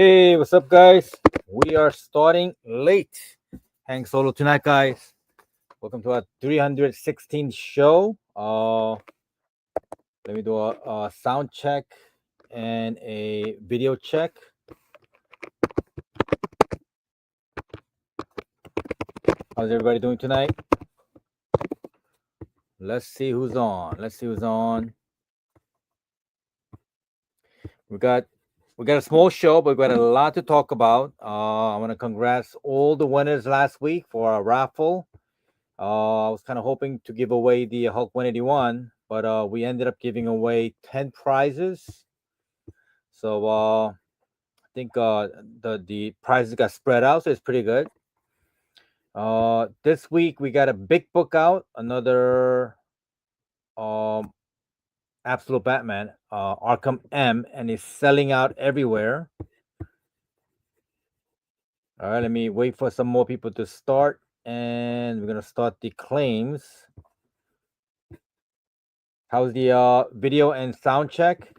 Hey, what's up, guys? We are starting late. Hang solo tonight, guys. Welcome to our 316th show. Let me do a sound check and a video check. How's everybody doing tonight? Let's see who's on. We got a small show, but we got a lot to talk about. I want to congrats all the winners last week for our raffle. I was kind of hoping to give away the Hulk 181, but we ended up giving away 10 prizes. So I think the prizes got spread out, so it's pretty good. This week we got a big book out, another um, Absolute Batman, Arkham M, and it's selling out everywhere. All right, let me wait for some more people to start, and we're gonna start the claims. How's the video and sound check?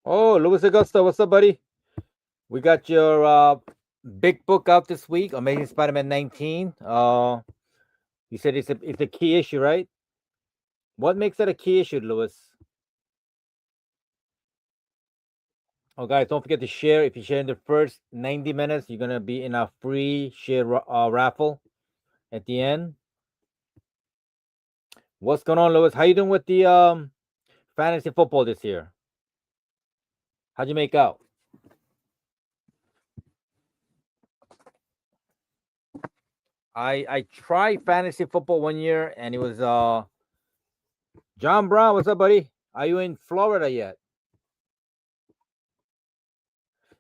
Oh, Louis Augusta, what's up, buddy? We got your big book out this week, Amazing Spider-Man 19. You said it's a key issue, right? What makes it a key issue, Louis? Oh, guys, don't forget to share. If you share in the first 90 minutes, you're gonna be in a free share raffle at the end. What's going on, Louis? How you doing with the fantasy football this year? How'd you make out? I tried fantasy football one year, and it was John Brown. What's up, buddy? Are you in Florida yet?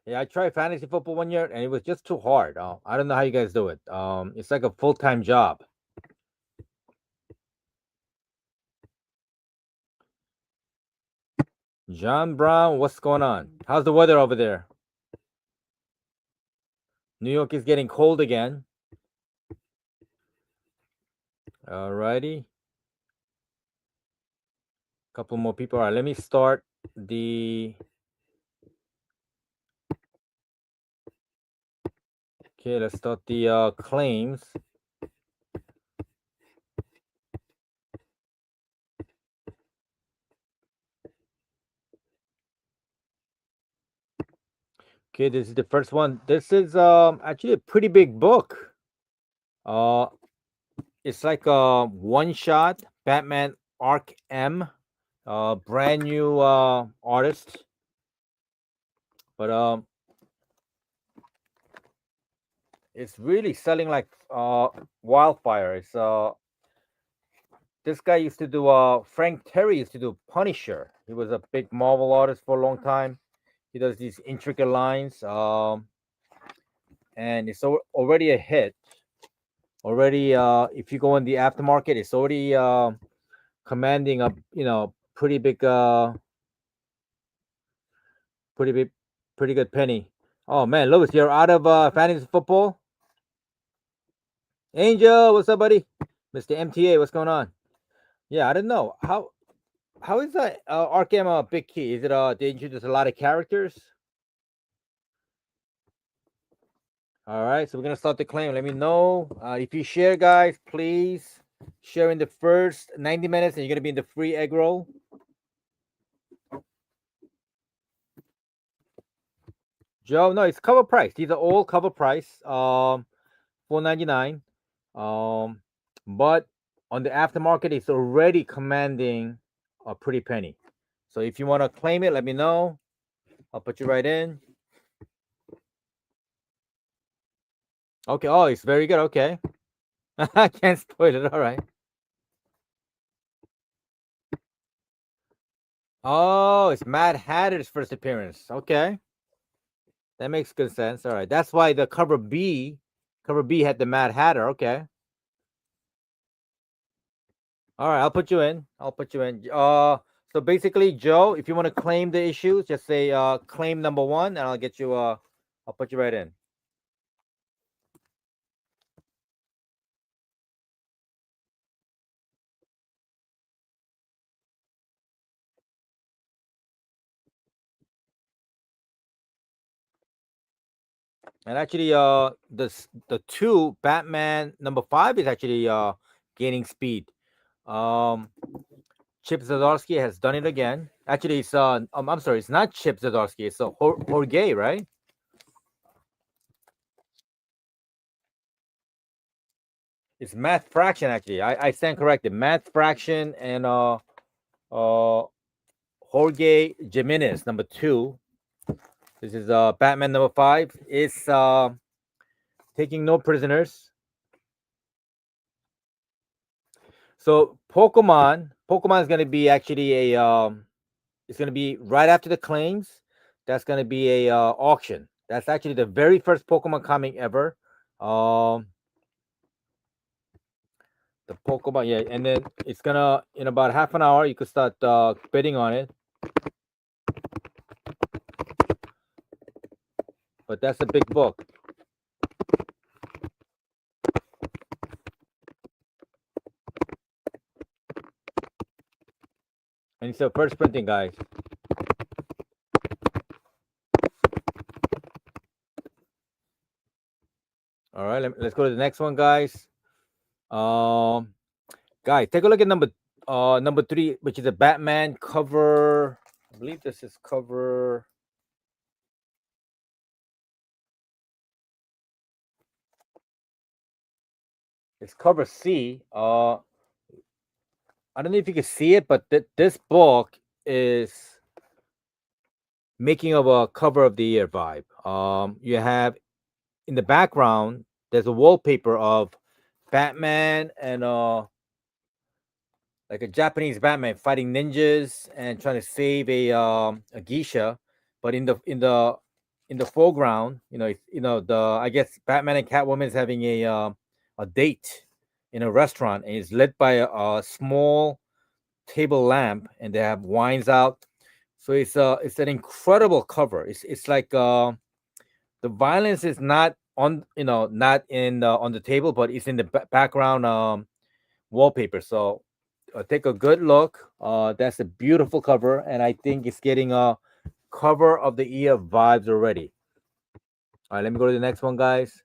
Yeah, I tried fantasy football one year, and it was just too hard. I don't know how you guys do it. It's like a full-time job. John Brown, what's going on? How's the weather over there? New York is getting cold again. Alrighty. Couple more people. All right, let me start the. Okay, let's start the claims. Okay, this is the first one. This is actually a pretty big book. Uh, it's like a one shot Batman Arc M, brand new artist, but it's really selling like wildfire. It's this guy used to do Frank Terry used to do Punisher. He was a big Marvel artist for a long time. He does these intricate lines, and it's already a hit. Already, if you go in the aftermarket, it's already commanding a pretty big, pretty big, pretty good penny. Oh man, Lewis, you're out of fantasy football. Angel, what's up, buddy? Mr. MTA, what's going on? Yeah, I don't know how is that Arkham a big key? Is it they introduce a lot of characters? All right, so we're gonna start the claim. Let me know if you share, guys. Please share in the first 90 minutes, and you're gonna be in the free egg roll. Joe, no, it's cover price. These are all cover price. $4.99. But on the aftermarket, it's already commanding a pretty penny. So if you want to claim it, let me know. I'll put you right in. Okay. Oh, it's very good. Okay. I can't spoil it. All right. Oh, it's Mad Hatter's first appearance. Okay. That makes good sense. All right. That's why the cover B had the Mad Hatter. Okay. All right. I'll put you in. So basically, Joe, if you want to claim the issues, just say claim number one, and I'll get you I'll put you right in. And actually, the two Batman number 5 is actually gaining speed. Um, Chip Zdarsky has done it again. Actually, it's I'm sorry, it's not Chip Zdarsky. It's Jorge, right? It's Math Fraction. Actually, I stand corrected. Math Fraction and uh Jorge Jimenez number 2. This is Batman number 5. It's taking no prisoners. So Pokemon is going to be actually a it's going to be right after the claims. That's going to be a auction. That's actually the very first Pokemon comic ever. Um, the Pokemon, yeah, and then it's gonna in about half an hour you could start bidding on it. But that's a big book, and it's the first printing, guys. All right, let's go to the next one, guys. Um, guys, take a look at number 3, which is a Batman cover. I believe this is cover. It's cover C. I don't know if you can see it, but this book is making of a cover of the year vibe. You have in the background there's a wallpaper of Batman and like a Japanese Batman fighting ninjas and trying to save a geisha, but in the foreground, the I guess Batman and Catwoman is having a date in a restaurant, and it's lit by a small table lamp, and they have wines out. So it's an incredible cover. It's like the violence is not on not in on the table, but it's in the background wallpaper. So take a good look. That's a beautiful cover, and I think it's getting a cover of the year vibes already. All right, let me go to the next one, guys.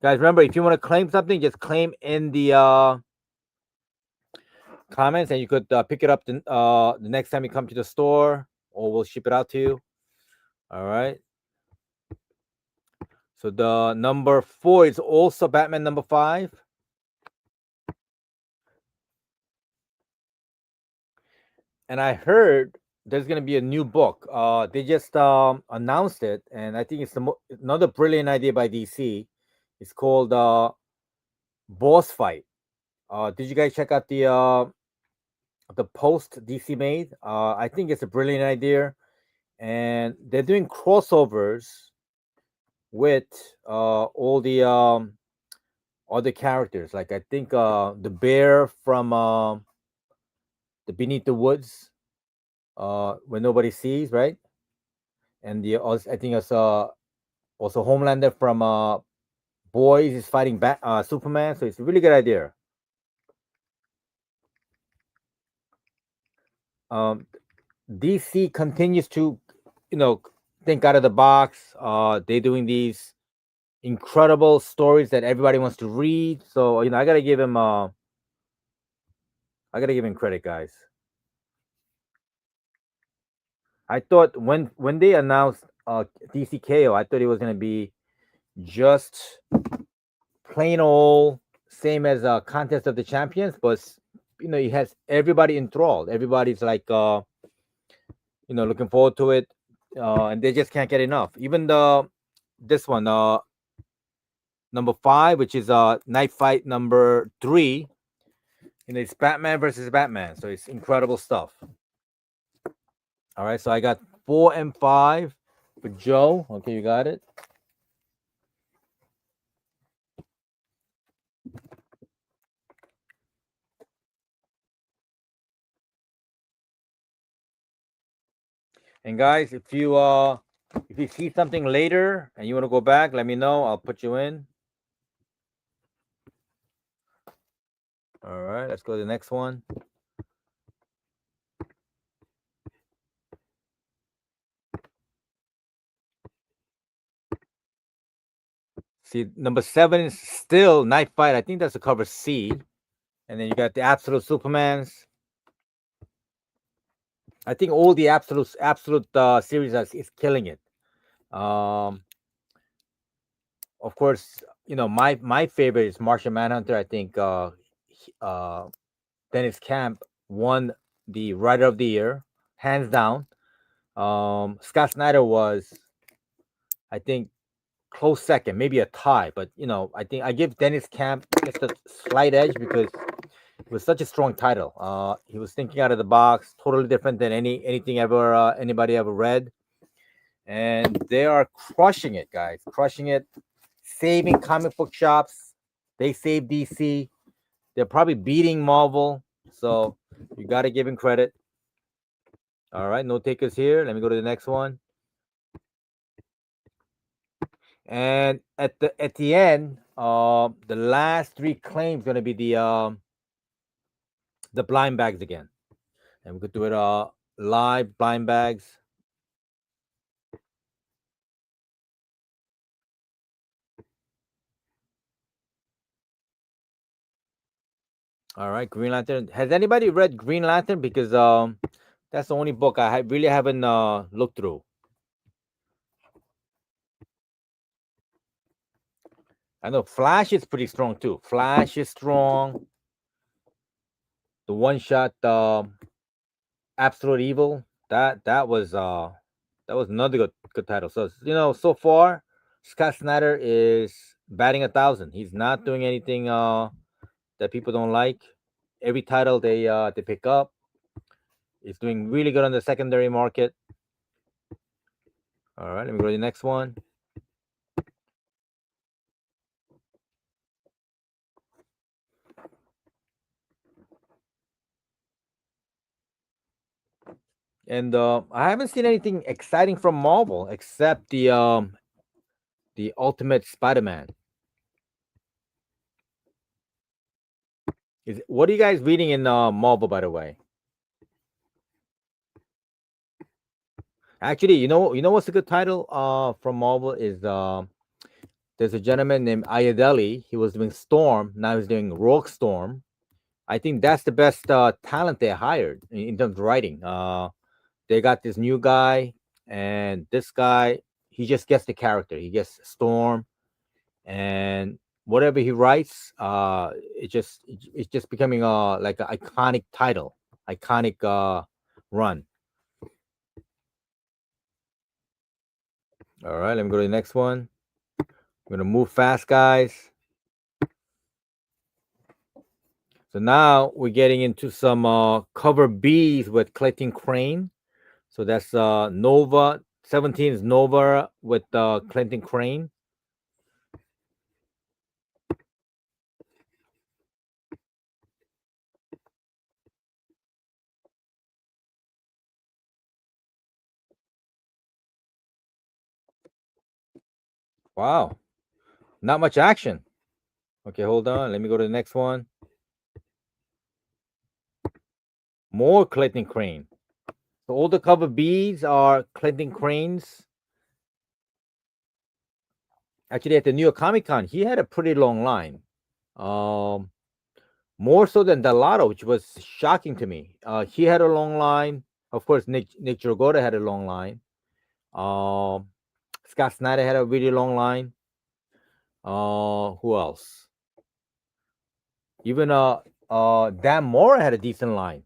Guys, remember, if you want to claim something, just claim in the comments, and you could pick it up the next time you come to the store, or we'll ship it out to you. All right. So the number 4 is also Batman number 5. And I heard there's gonna be a new book. They just announced it, and I think it's another brilliant idea by DC. It's called Boss Fight. Did you guys check out the post DC made? I think it's a brilliant idea, and they're doing crossovers with all the other characters. Like I think the bear from the Beneath the Woods, when nobody sees, right? And the I think it's also Homelander from Boys is fighting Superman. So it's a really good idea. Um, DC continues to, think out of the box. They're doing these incredible stories that everybody wants to read. So I gotta give him credit, guys. I thought when they announced DCKO, I thought it was gonna be just plain old same as Contest of the Champions, but it has everybody enthralled. Everybody's like looking forward to it, and they just can't get enough. Even this one, number 5, which is Night Fight number 3. It's Batman versus Batman, so it's incredible stuff. All right, so I got 4 and 5 for Joe. Okay, you got it. And guys, if you see something later and you want to go back, let me know. I'll put you in. All right, let's go to the next one. See, number 7 is still Night Fight. I think that's the cover C. And then you got the Absolute Supermans. I think all the absolute series is killing it. Of course, my favorite is Martian Manhunter. I think Dennis Camp won the Writer of the Year, hands down. Scott Snyder was, I think, close second, maybe a tie, but I think I give Dennis Camp just a slight edge because it was such a strong title. He was thinking out of the box, totally different than anything ever anybody ever read, and they are crushing it, guys, crushing it, saving comic book shops. They saved DC. They're probably beating Marvel, so you got to give him credit. All right, no takers here. Let me go to the next one. And at the end, the last 3 claims going to be the blind bags again, and we could do it live blind bags. All right, Green Lantern. Has anybody read Green Lantern? Because that's the only book I really haven't looked through. I know Flash is pretty strong too. Flash is strong. The one shot Absolute Evil, that was another good title. So so far Scott Snyder is batting 1,000. He's not doing anything that people don't like. Every title they pick up is doing really good on the secondary market. All right, let me go to the next one. And I haven't seen anything exciting from Marvel except the Ultimate Spider-Man. What are you guys reading in Marvel, by the way? Actually, you know what's a good title from Marvel is there's a gentleman named Ayadeli. He was doing Storm. Now he's doing Rogue Storm. I think that's the best talent they hired in terms of writing. They got this new guy, and this guy, he just gets the character. He gets Storm, and whatever he writes, it's just becoming like an iconic title, iconic run. All right, let me go to the next one. I'm gonna move fast, guys. So now we're getting into some cover Bs with Clayton Crane. So that's Nova. 17 is Nova with Clinton Crane. Wow, not much action. Okay, hold on. Let me go to the next one. More Clinton Crane. So all the cover Bs are Clinton Cranes. Actually, at the New York Comic Con, he had a pretty long line. More so than Delato, which was shocking to me. He had a long line. Of course, Nick Dragotta had a long line. Scott Snyder had a really long line. Who else? Even Dan Mora had a decent line.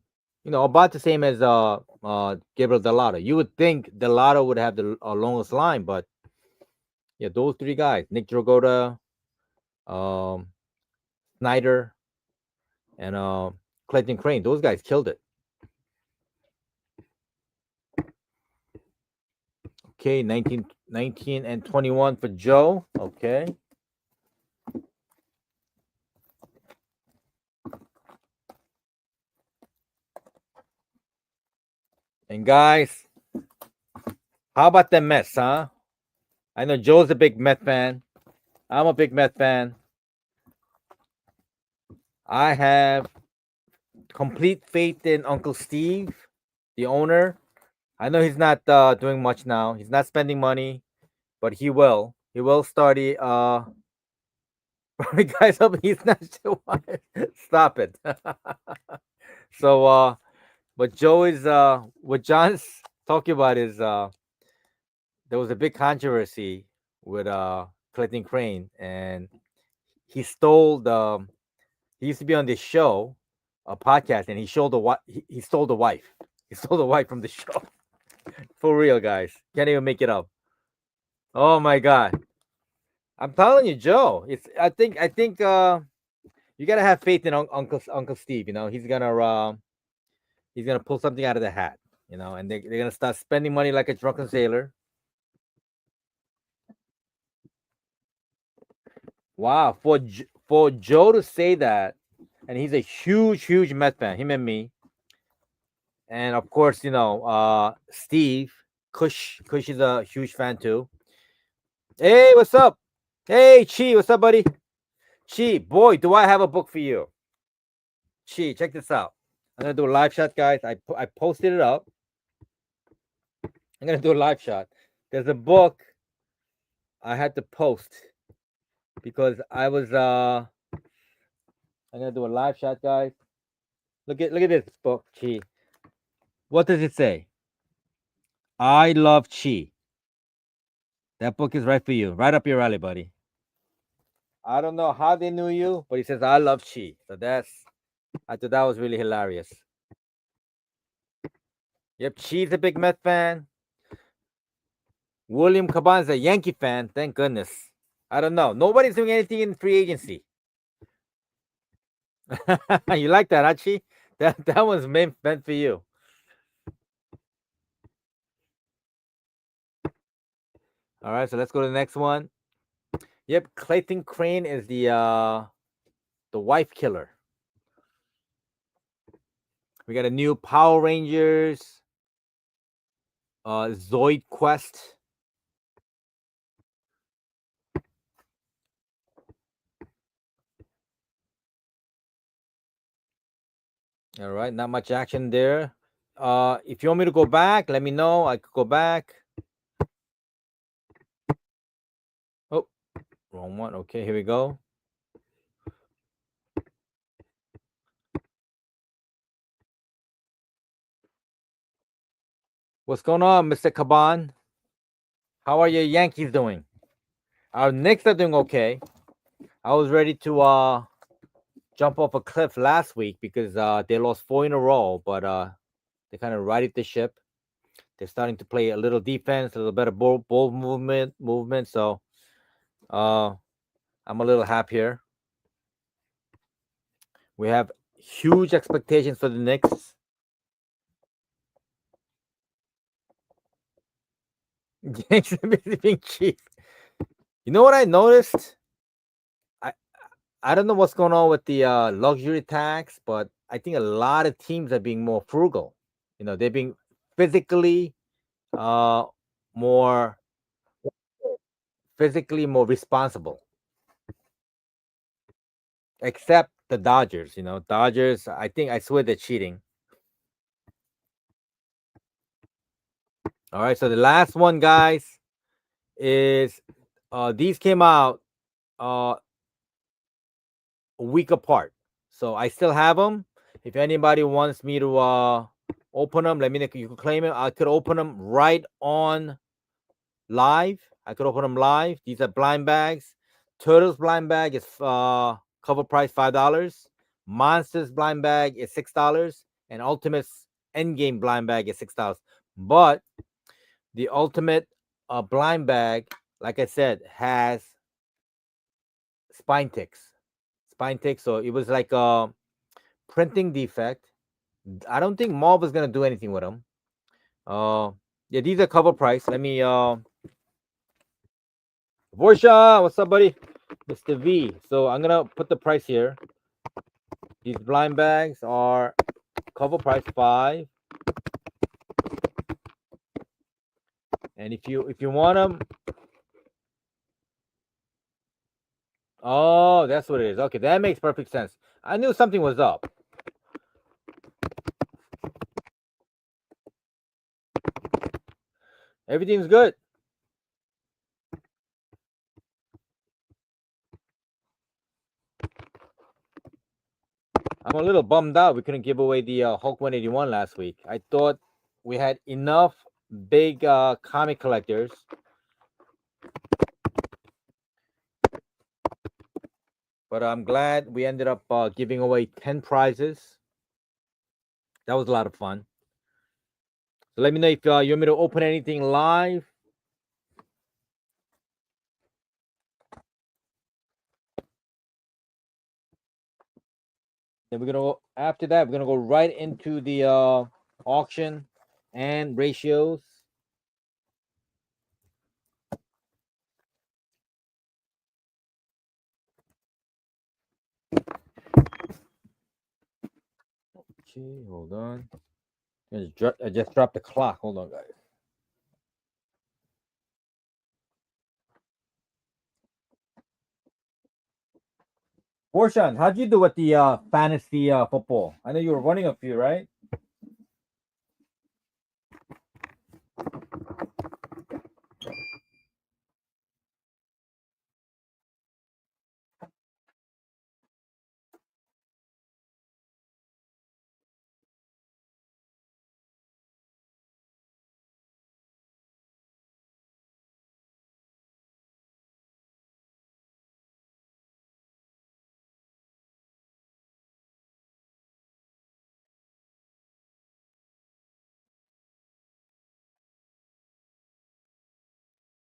About the same as Gabriel Delato. You would think Delato would have the longest line, but yeah, those 3 guys, Nick Dragotta, Snyder, and Clayton Crane, those guys killed it. Okay, 19 and 21 for Joe. Okay. And guys, how about the Mets, huh? I know Joe's a big Met fan. I'm a big Met fan. I have complete faith in Uncle Steve, the owner. I know he's not doing much now. He's not spending money, but he will. He will start Guys, hope he's not your wife. Stop it. So, but Joe is what John's talking about is there was a big controversy with Clayton Crane, and he stole the. He used to be on this show, a podcast, and he stole the he stole the wife. He stole the wife from the show. For real, guys. Can't even make it up. Oh my god. I'm telling you, Joe. It's I think you gotta have faith in Uncle Steve. You know, he's gonna pull something out of the hat. You know, and they're gonna start spending money like a drunken sailor. Wow, for Joe to say that, and he's a huge Met fan. Him and me, and of course, you know, Steve Kush is a huge fan too. Hey, what's up? Hey, Chi, what's up, buddy? Chi, boy, do I have a book for you. Chi, check this out. I'm gonna do a live shot, guys. I posted it up. I'm gonna do a live shot. There's a book I had to post because I'm gonna do a live shot, guys. Look at this book, Chi. What does it say? I love Chi. That book is right for you, right up your alley, buddy. I don't know how they knew you, but he says I love Chi. So I thought that was really hilarious. Yep, Chi's a big Met fan. William Caban's a Yankee fan. Thank goodness. I don't know. Nobody's doing anything in free agency. You like that, Chi? That one's meant for you. All right, so let's go to the next one. Yep, Clayton Crane is the wife killer. We got a new Power Rangers Zoid Quest. All right, not much action there. If you want me to go back, let me know. I could go back. Oh, wrong one. Okay, here we go. What's going on, Mr. Caban? How are your Yankees doing? Our Knicks are doing okay. I was ready to jump off a cliff last week because they lost 4 in a row, but they kind of righted the ship. They're starting to play a little defense, a little better ball movement. So I'm a little happier. We have huge expectations for the Knicks. Yankees are being cheap. You know what I noticed? I I don't know what's going on with the luxury tax, but I think a lot of teams are being more frugal. You know, they're being physically uh more more responsible. Except the Dodgers, you know, Dodgers. I swear they're cheating. All right, so the last one, guys, is these came out a week apart. So I still have them. If anybody wants me to open them, let me know. You can claim it. I could open them right on live. I could open them live. These are blind bags. Turtles blind bag is cover price $5. Monsters blind bag is $6, and Ultimate's Endgame blind bag is $6. But the Ultimate blind bag, like I said, has spine ticks. Spine ticks. So it was like a printing defect. I don't think Marvel's gonna do anything with them. Yeah, these are cover price. Let me Vorsha, what's up, buddy? Mr. V. So I'm gonna put the price here. These blind bags are cover price 5. And if you want them, oh, that's what it is. Okay, that makes perfect sense. I knew something was up. Everything's good. I'm a little bummed out we couldn't give away the Hulk 181 last week. I thought we had enough big comic collectors. But I'm glad we ended up giving away 10 prizes. That was a lot of fun. So let me know if you want me to open anything live. Then we're gonna go after that. We're gonna go right into the auction and ratios. Okay, hold on. I just dropped the clock. Hold on, guys. Borshan, how'd you do with the fantasy football? I know you were running a few, right?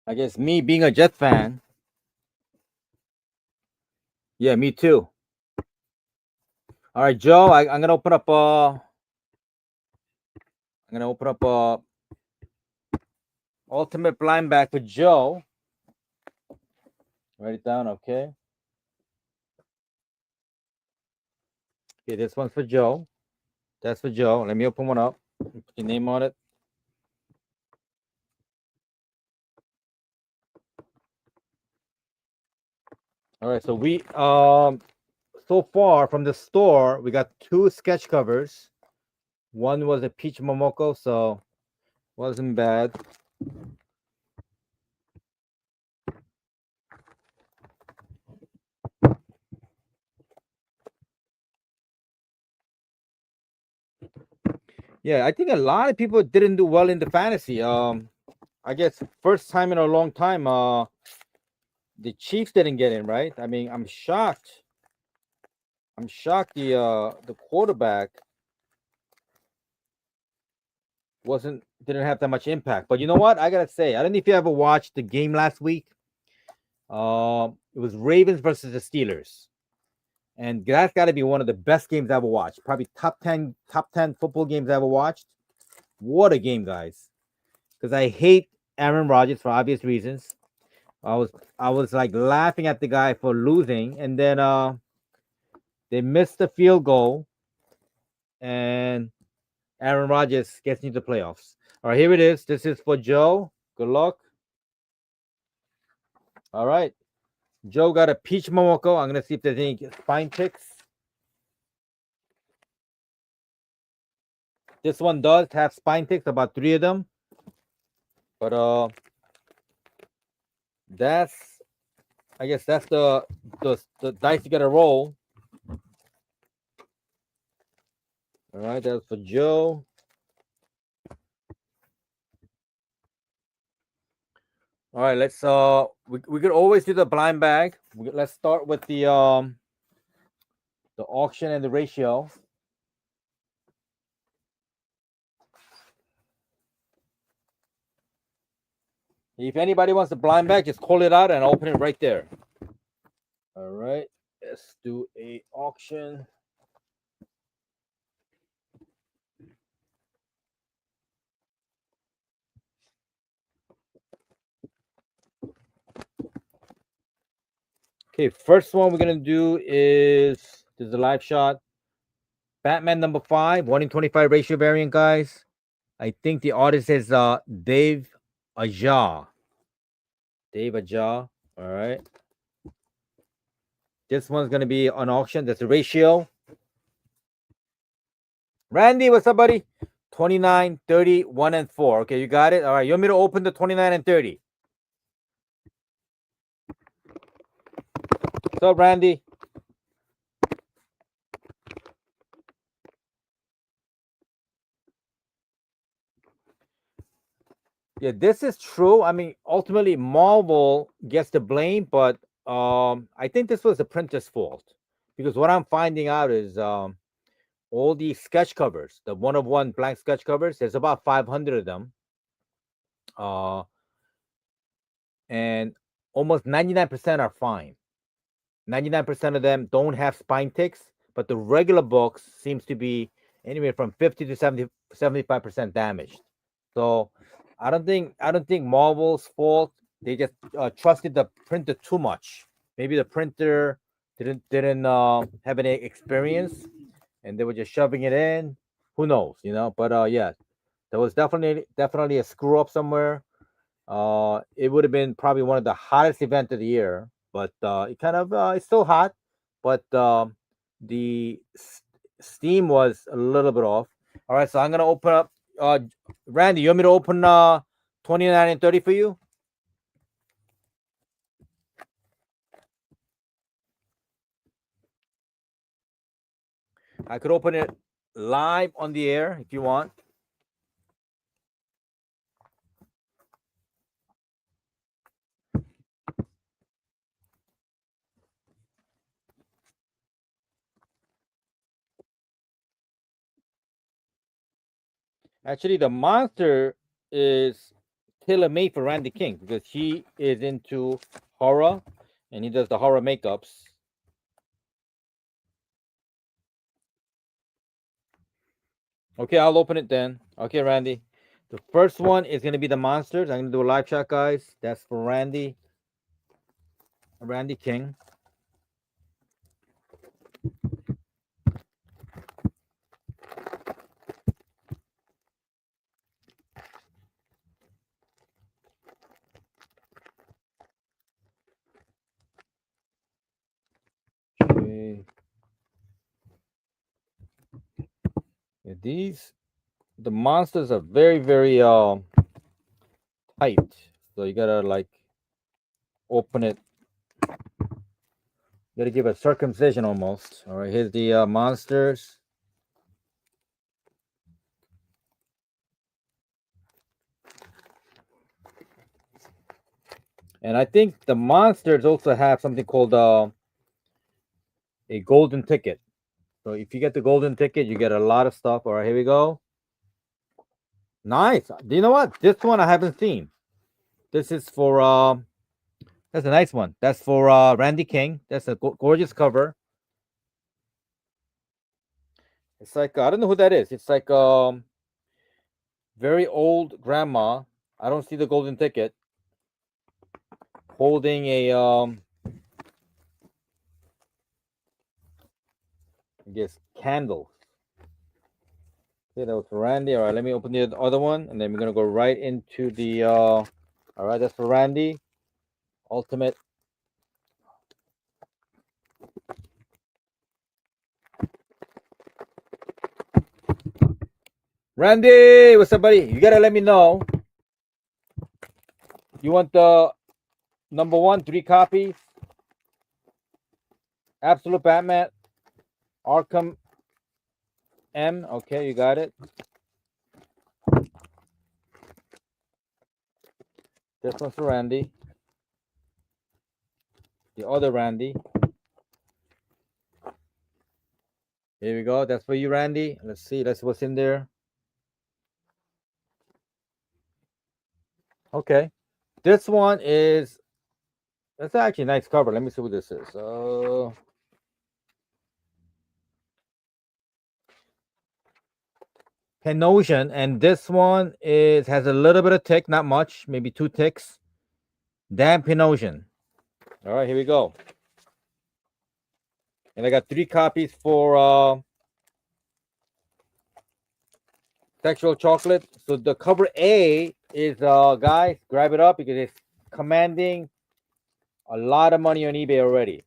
I guess me being a Jet fan. Yeah, me too. All right, Joe. I'm gonna open up. Ultimate blind bag for Joe. Write it down, okay? Okay, this one's for Joe. That's for Joe. Let me open one up. Put your name on it. All right, so we so far from the store we got 2 sketch covers. One was a Peach Momoko, so wasn't bad. Yeah, I think a lot of people didn't do well in the fantasy. I guess first time in a long time. The Chiefs didn't get in, right? I mean, I'm shocked. I'm shocked the quarterback didn't have that much impact. But you know what? I gotta say, I don't know if you ever watched the game last week. It was Ravens versus the Steelers, and that's got to be one of the best games I ever watched. Probably top 10 football games I ever watched. What a game, guys! Because I hate Aaron Rodgers for obvious reasons. I was like laughing at the guy for losing, and then they missed the field goal, and Aaron Rodgers gets into the playoffs. All right, here it is. This is for Joe. Good luck. All right. Joe got a Peach Momoko. I'm going to see if there's any spine ticks. This one does have spine ticks, about 3 of them. But I guess that's the dice you got to roll. All right, that's for Joe. All right, let's we could always do the blind bag. Let's start with the auction and the ratio. If anybody wants the blind bag, just call it out and I'll open it right there. All right, let's do a auction. Okay, first one we're gonna do is this is a live shot. Batman number 5, 1 in 25 ratio variant, guys. I think the artist is Dave Aja. Dave Aja. All right. This one's gonna be on auction. That's a ratio. Randy, what's up, buddy? 29, 30, 1 and 4. Okay, you got it. All right, you want me to open the 29 and 30? What's up, Randy? Yeah, this is true. I mean, ultimately, Marvel gets the blame, but I think this was the printer's fault because what I'm finding out is all these sketch covers, the one of one blank sketch covers, there's about 500 of them, uh, and almost 99% are fine. 99% of them don't have spine ticks, but the regular books seems to be anywhere from 50 to 75% damaged. So I don't think Marvel's fault. They just trusted the printer too much. Maybe the printer didn't have any experience, and they were just shoving it in. Who knows, But yeah, there was definitely a screw up somewhere. It would have been probably one of the hottest events of the year, but it kind of it's still hot, but the steam was a little bit off. All right, so I'm gonna open up. Randy, you want me to open 29 and 30 for you? I could open it live on the air if you want. Actually, the monster is tailor made for Randy King because he is into horror and he does the horror makeups. Okay, I'll open it then. Okay, Randy. The first one is gonna be the monsters. I'm gonna do a live chat, guys. That's for Randy King. Okay. Yeah, the monsters are very, very tight. So you gotta like open it. You gotta give it circumcision almost. All right, here's the monsters. And I think the monsters also have something called a golden ticket. So if you get the golden ticket, you get a lot of stuff. All right, here we go. Nice. Do you know what? This one I haven't seen. This is for that's a nice one. That's for Randy King. That's a gorgeous cover. It's like I don't know who that is. It's like very old grandma. I don't see the golden ticket holding a I guess candle. Okay, that was for Randy. All right, let me open the other one, and then we're gonna go right into the. All right, that's for Randy. Ultimate. Randy, what's up, buddy? You gotta let me know. You want the number one, 3 copies? Absolute Batman, Arkham M. Okay, you got it. This one's for Randy. The other Randy. Here we go. That's for you, Randy. Let's see. Let's see what's in there. Okay. This one is that's actually a nice cover. Let me see what this is. Penosian, and this one is has a little bit of tick, not much, maybe 2 ticks. Dan Penosian. All right, here we go. And I got 3 copies for Sexual Chocolate. So the cover A is guys, grab it up because it's commanding a lot of money on eBay already.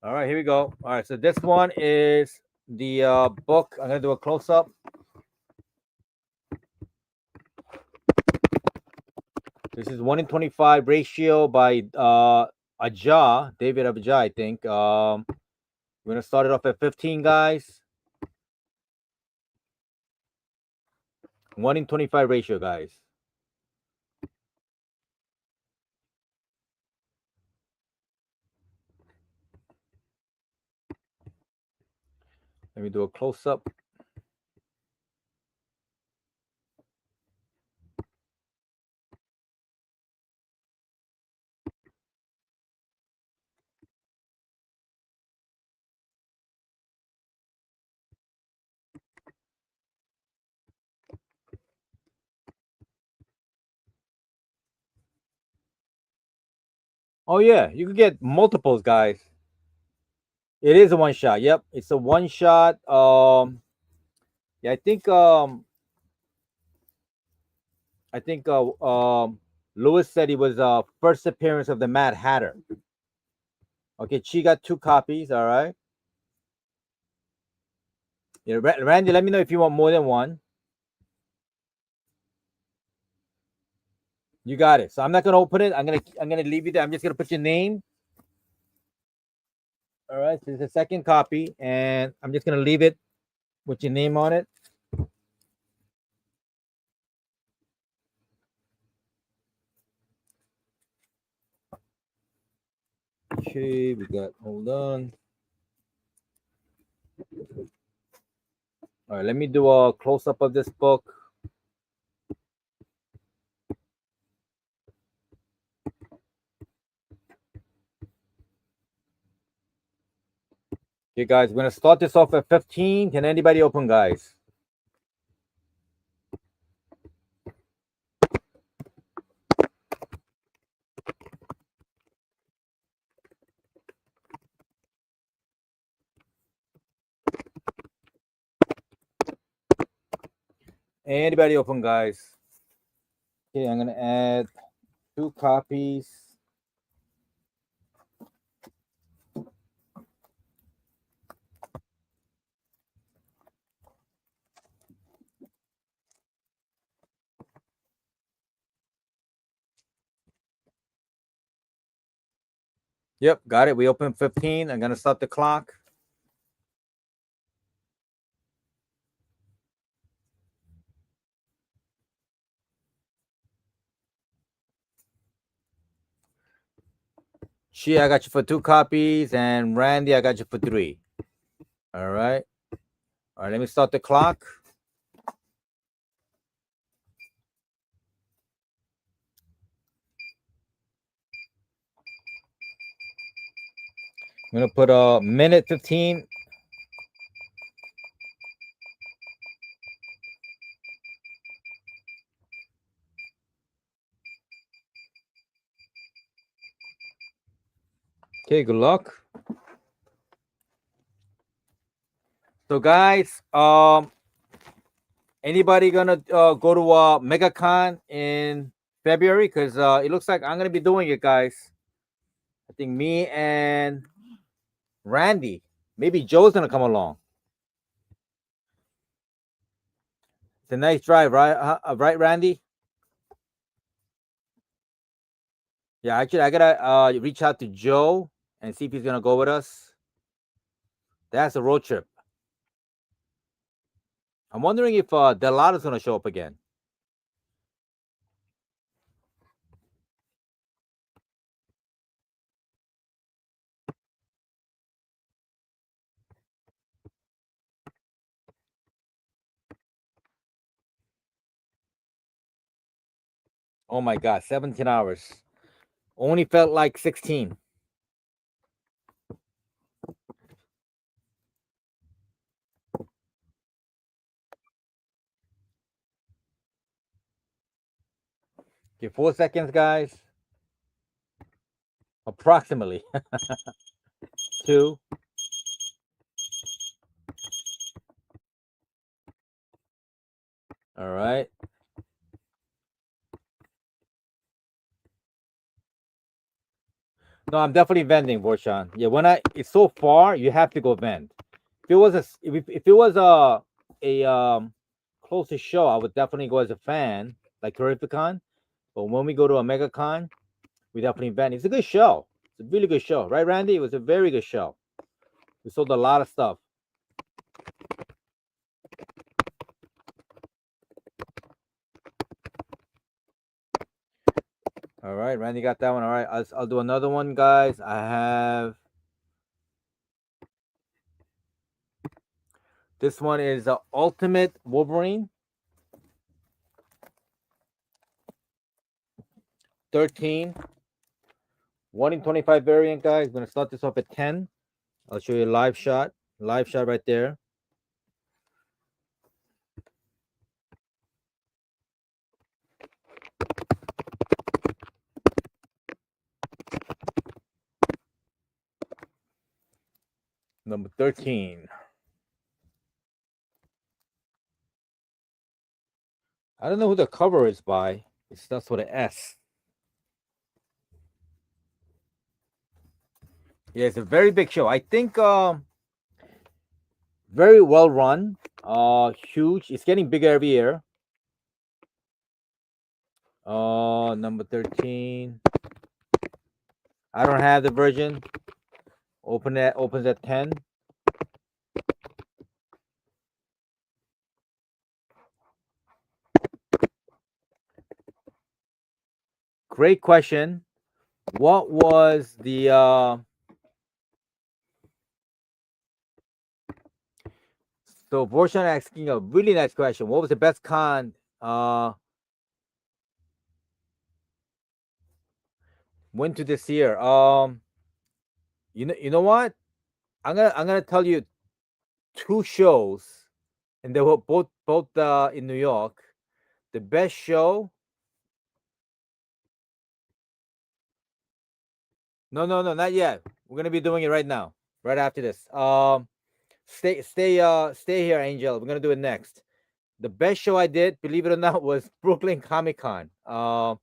All right, here we go. All right, so this one is the book. I'm gonna do a close up. This is 1 in 25 ratio by David Abjah, I think. We're gonna start it off at 15, guys. 1 in 25 ratio, guys. Let me do a close-up. Oh yeah, you can get multiples, guys. It is a one shot. Yep, it's a one shot. Yeah, I think Lewis said he was first appearance of the Mad Hatter. Okay, she got 2 copies. All right. Yeah, Randy, let me know if you want more than one. You got it. So I'm not gonna open it. I'm gonna leave you there. I'm just gonna put your name. All right. So it's a second copy, and I'm just gonna leave it with your name on it. Okay, we got. Hold on. All right. Let me do a close up of this book. Okay, guys, we're gonna start this off at 15. Can anybody open, guys? Anybody open, guys? Okay, I'm gonna add 2 copies. Yep, got it. We open 15. I'm gonna start the clock. She, I got you for 2 copies, and Randy, I got you for 3. All right. All right, let me start the clock. I'm gonna put a minute 15. Okay, good luck. So, guys, anybody gonna go to MegaCon in February? Because it looks like I'm gonna be doing it, guys. I think me and Randy, maybe Joe's gonna come along. It's a nice drive, right? Right, Randy? Yeah, actually, I gotta reach out to Joe and see if he's gonna go with us. That's a road trip. I'm wondering if Delato's gonna show up again. Oh my God, 17 hours. Only felt like 16. Okay, 4 seconds, guys. Approximately. 2. All right. No, I'm definitely vending, Borshan. Yeah, it's so far, you have to go vend. If it was if it was a closer show, I would definitely go as a fan, like Terrificon. But when we go to a MegaCon, we definitely vend. It's a good show. It's a really good show, right, Randy? It was a very good show. We sold a lot of stuff. All right, Randy got that one. All right, I'll do another one, guys. I have this one is the Ultimate Wolverine 13 1 in 25 variant, guys. I'm gonna start this off at 10. I'll show you a live shot right there. Number 13. I don't know who the cover is by. It starts with an S. Yeah, it's a very big show. I think very well run. Huge. It's getting bigger every year. Number 13. I don't have the version. Opens at 10. Great question. What was the so Vorshan asking a really nice question. What was the best con went to this year? You know what? I'm gonna tell you two shows, and they were both in New York. The best show. No, not yet. We're gonna be doing it right now, right after this. Stay here, Angel. We're gonna do it next. The best show I did, believe it or not, was Brooklyn Comic Con. And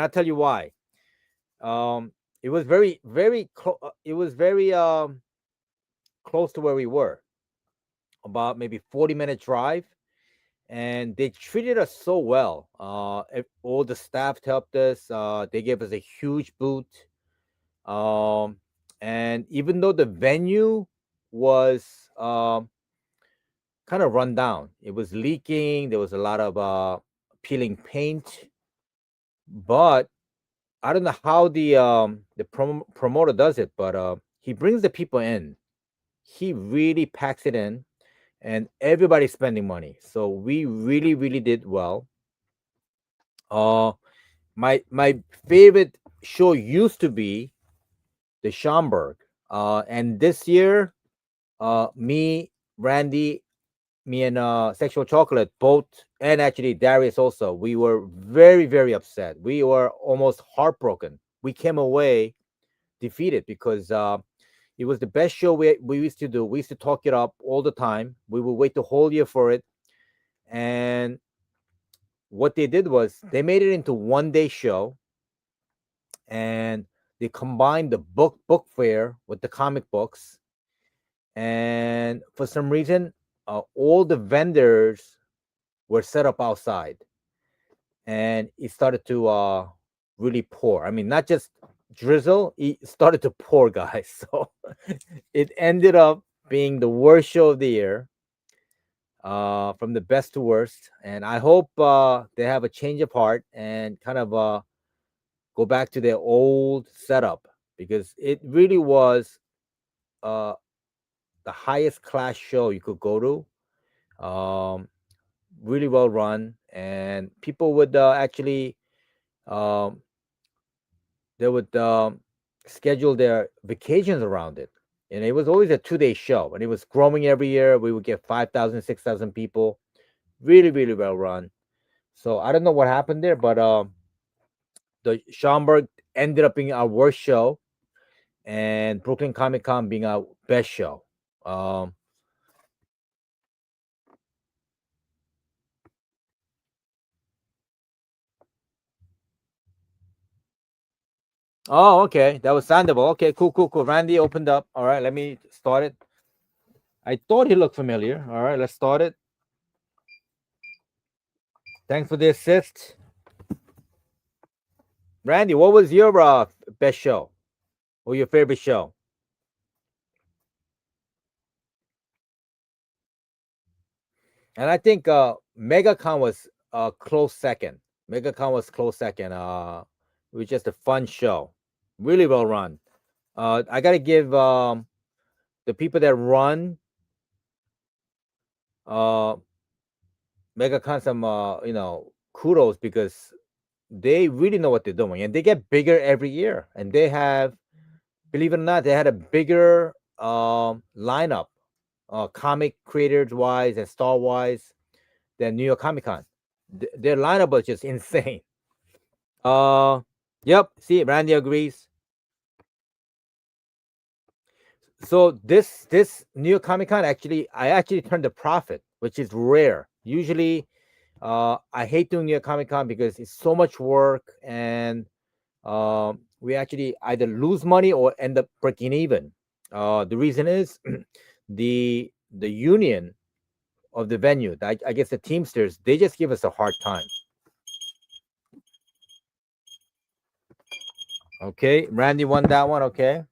I'll tell you why. It was it was very close to where we were, about maybe 40-minute drive, and they treated us so well. All the staff helped us. They gave us a huge boot. Um, and even though the venue was kind of run down, it was leaking. There was a lot of peeling paint, but I don't know how the promoter does it, but he brings the people in. He really packs it in, and everybody's spending money. So we really, really did well. Uh, my favorite show used to be the Schomburg. And this year, me, Randy, me and Sexual Chocolate both, and actually Darius also, we were very, very upset. We were almost heartbroken. We came away defeated because it was the best show we used to do. We used to talk it up all the time. We would wait the whole year for it. And what they did was they made it into 1 day show, and they combined the book fair with the comic books. And for some reason, all the vendors were set up outside, and it started to really pour. I mean, not just drizzle; it started to pour, guys. So it ended up being the worst show of the year, from the best to worst. And I hope they have a change of heart and kind of go back to their old setup, because it really was uh, the highest class show you could go to. Really well run, and people would actually um, they would schedule their vacations around it. And it was always a 2 day show, and it was growing every year. We would get 5,000, 6,000 people. Really, really well run. So I don't know what happened there, but the Schomburg ended up being our worst show, and Brooklyn Comic Con being our best show. Um, oh, okay, that was Sandoval. Okay, cool. Randy opened up. All right, let me start it. I thought he looked familiar. All right, let's start it. Thanks for the assist, Randy. What was your best show or your favorite show? And I think MegaCon was close second. MegaCon was close second. It was just a fun show, really well run. I gotta give the people that run uh MegaCon some kudos, because they really know what they're doing, and they get bigger every year. And they have, believe it or not, they had a bigger lineup, comic creators wise and star wise, than New York Comic Con. Their lineup was just insane. Uh, yep. See, Randy agrees. So this New York Comic Con, actually, I actually turned a profit, which is rare. Usually, I hate doing New York Comic Con because it's so much work, and we actually either lose money or end up breaking even. The reason is the union of the venue. I guess the Teamsters, they just give us a hard time. Okay, Randy won that one. Okay.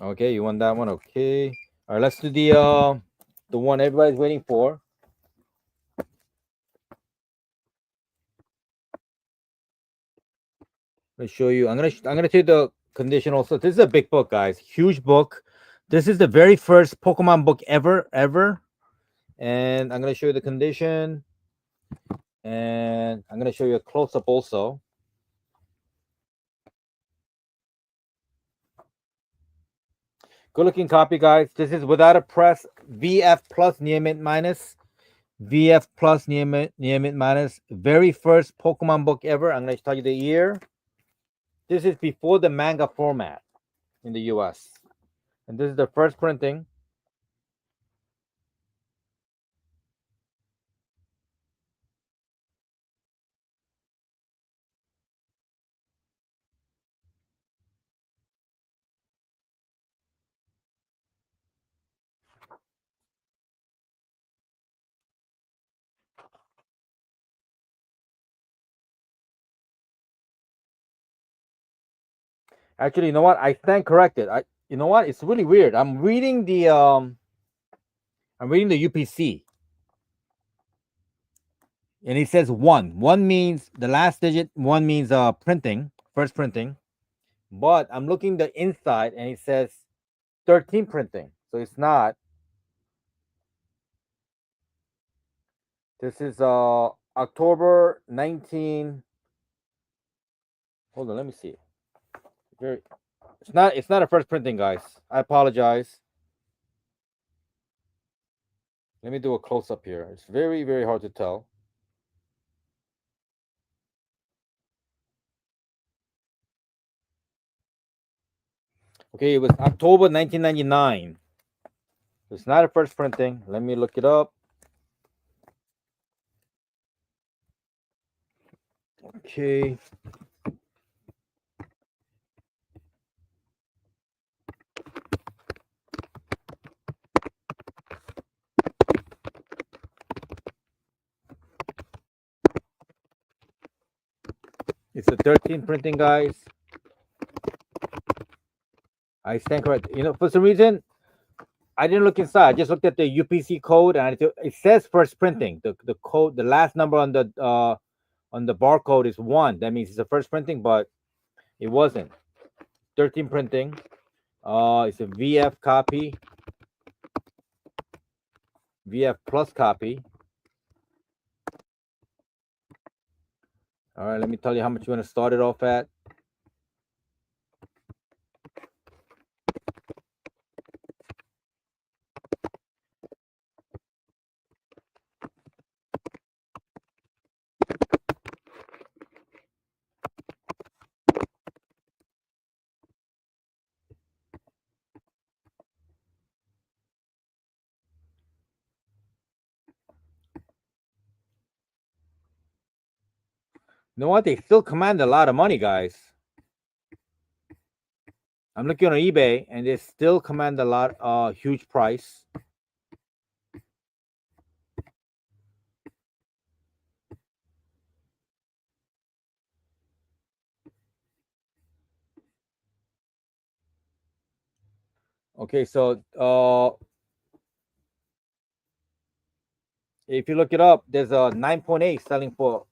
Okay, you won that one. Okay. All right, let's do the one everybody's waiting for. Let me show you. I'm gonna tell you the condition also. This is a big book, guys. Huge book. This is the very first Pokemon book ever. And I'm gonna show you the condition, and I'm gonna show you a close up also. Good looking copy, guys. This is without a press. VF plus Neomint minus. VF plus Neomint minus. Very first Pokemon book ever. I'm gonna tell you the year. This is before the manga format in the US. And this is the first printing. Actually, you know what? I stand corrected. You know what? It's really weird. I'm reading the UPC, and it says one. One means the last digit. One means printing, first printing. But I'm looking the inside, and it says 13 printing. So it's not. This is October 19. Hold on, let me see. Very. It's not a first printing, guys. I apologize. Let me do a close up here. It's very, very hard to tell. Okay, it was October 1999. It's not a first printing. Let me look it up. Okay. It's a 13 printing, guys. I stand correct. For some reason, I didn't look inside. I just looked at the UPC code, and it says first printing. The code, the last number on the barcode is one. That means it's a first printing, but it wasn't. 13 printing. It's a VF copy, VF plus copy. All right, let me tell you how much you want to start it off at. You know what? They still command a lot of money, guys. I'm looking on eBay, and they still command a lot, huge price. Okay, so if you look it up, there's a 9.8 selling for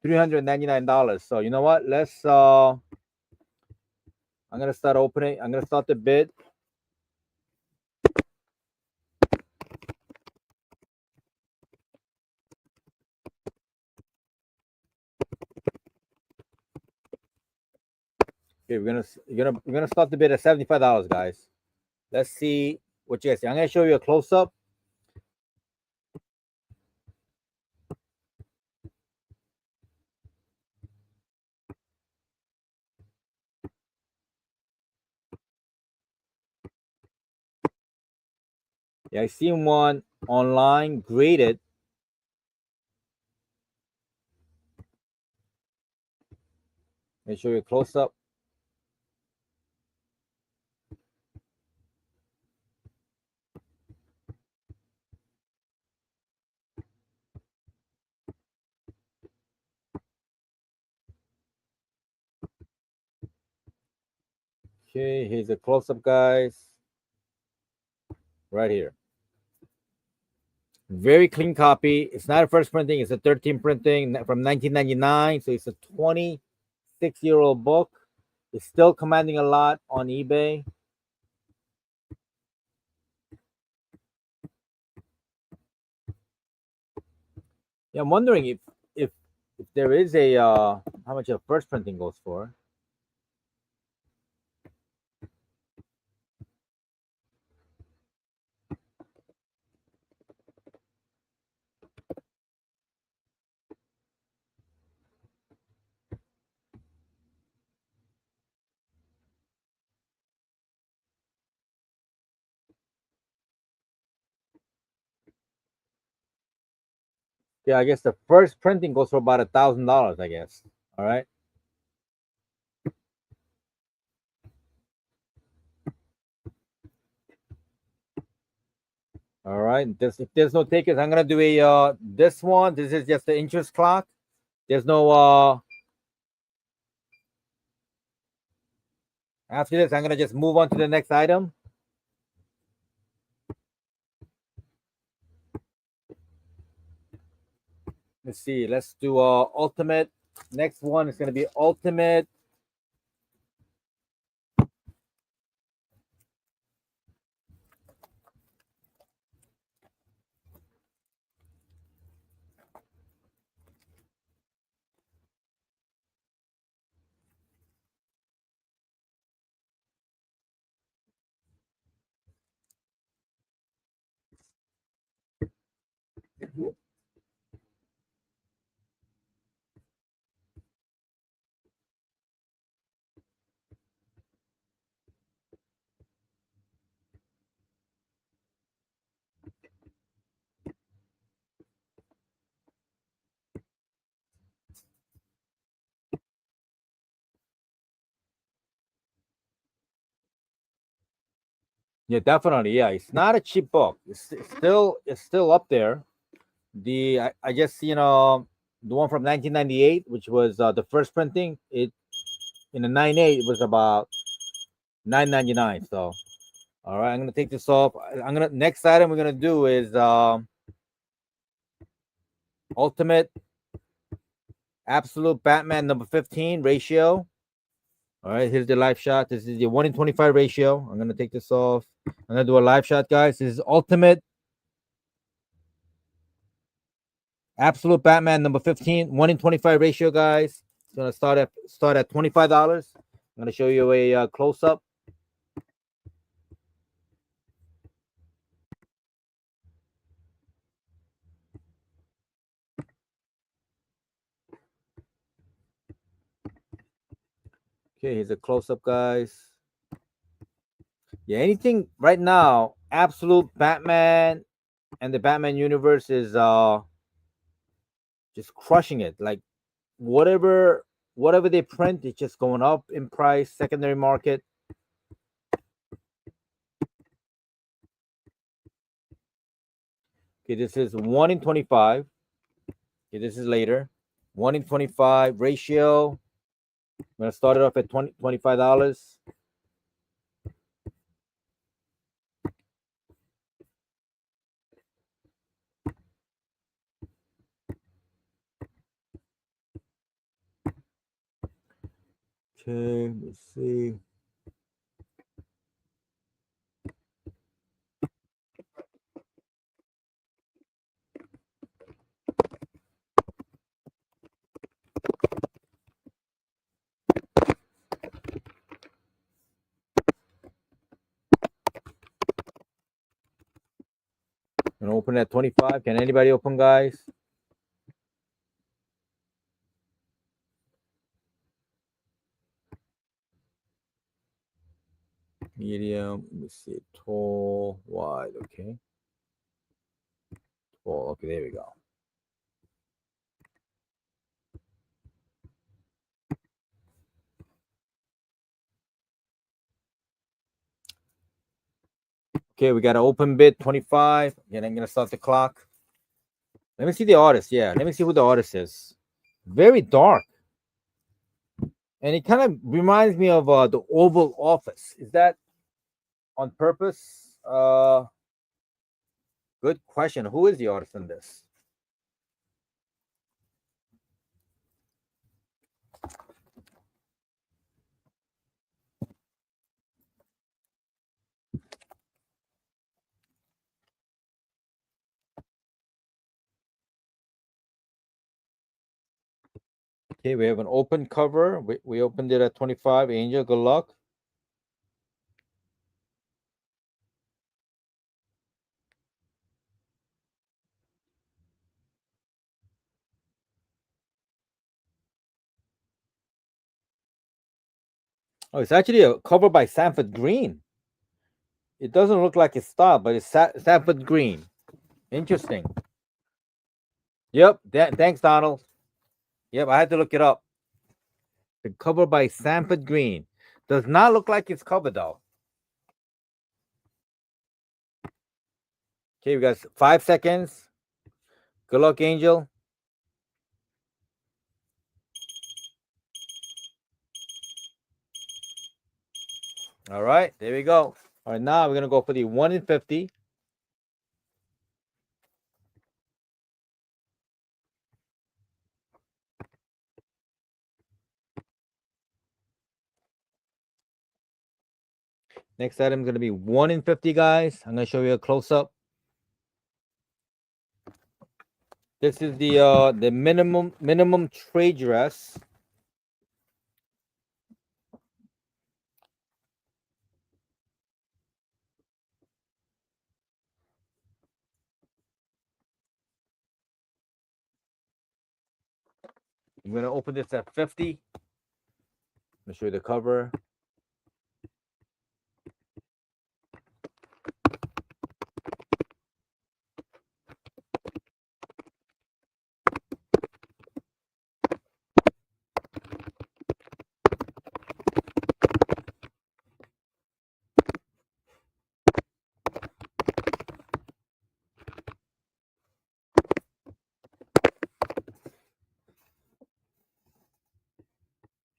$399. So you know what? Let's. I'm gonna start opening. I'm gonna start the bid. Okay, we're gonna start the bid at $75, guys. Let's see what you guys see. I'm gonna show you a close up. Yeah, I seen one online graded. Let me show you a close up. Okay, here's a close up, guys. Right here. Very clean copy. It's not a first printing, it's a 13 printing from 1999. So it's a 26-year-old book. It's still commanding a lot on eBay. Yeah, I'm wondering if there is a how much a first printing goes for. Yeah, I guess the first printing goes for about $1,000. I guess. All right. All right. If there's no takers, I'm gonna do a this one. This is just the interest clock. There's no after this. I'm gonna just move on to the next item. Let's see. Let's do ultimate. Next one is gonna be ultimate. Yeah, definitely. Yeah, it's not a cheap book. It's still up there. I guess the one from 1998, which was the first printing. It in the 98 it was about 9.99. So all right, I'm gonna take this off. I'm gonna next item we're gonna do is ultimate absolute Batman number 15 ratio. All right, here's the live shot. This is the 1 in 25 ratio. I'm gonna take this off. I'm gonna do a live shot, guys. This is ultimate absolute Batman number 15, 1 in 25 ratio, guys. It's gonna start at $25. I'm gonna show you a close up. Okay, here's a close up, guys. Yeah, anything right now, absolute Batman and the Batman universe is just crushing it. Like whatever they print, it's just going up in price. Secondary market. Okay, this is 1 in 25. Okay, this is later. 1 in 25 ratio. I'm gonna start it off at $25. Okay, let's see. I'm gonna open at 25. Can anybody open, guys? Medium, let me see, tall, wide, okay. Tall, okay, there we go. Okay, we got an open bid 25. Again, I'm gonna start the clock. Let me see the artist. Yeah, let me see who the artist is. Very dark. And it kind of reminds me of the Oval Office. Is that on purpose? Good question. Who is the artist in this? Okay, we have an open cover. We opened it at 25. Angel, good luck. Oh, it's actually a cover by Sanford Green. It doesn't look like it's stopped, but it's Sanford Green. Interesting. Yep. Thanks, Donald. Yep, I had to look it up. The cover by Sanford Green. Does not look like it's covered though. Okay, we got 5 seconds. Good luck, Angel. All right, there we go. All right, now we're gonna go for the 1 in 50. Next item is gonna be 1 in 50, guys. I'm gonna show you a close up. This is the minimum trade dress. I'm gonna open this at 50. I'm gonna show you the cover.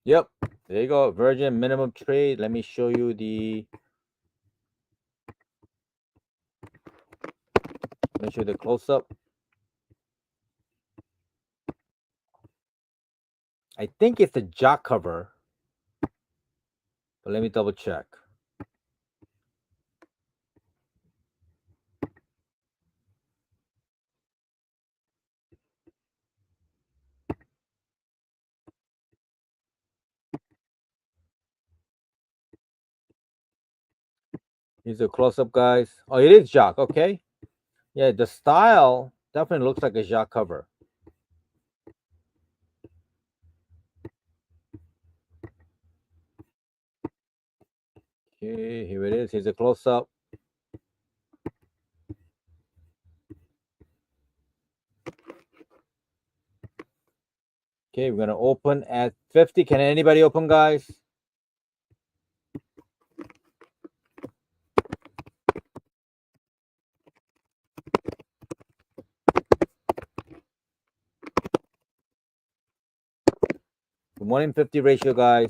Yep, there you go. Virgin minimum trade. Let me show you the. Let me show you the close up. I think it's a jock cover, but let me double check. Here's a close up, guys. Oh, it is jock. Okay. Yeah, the style definitely looks like a jock cover. Okay, here it is. Here's a close up. Okay, we're gonna open at 50. Can anybody open, guys? 1 in 50 ratio, guys.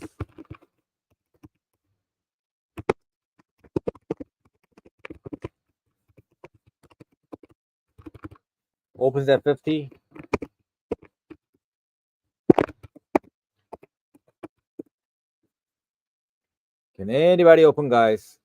Opens at 50. Can anybody open, guys?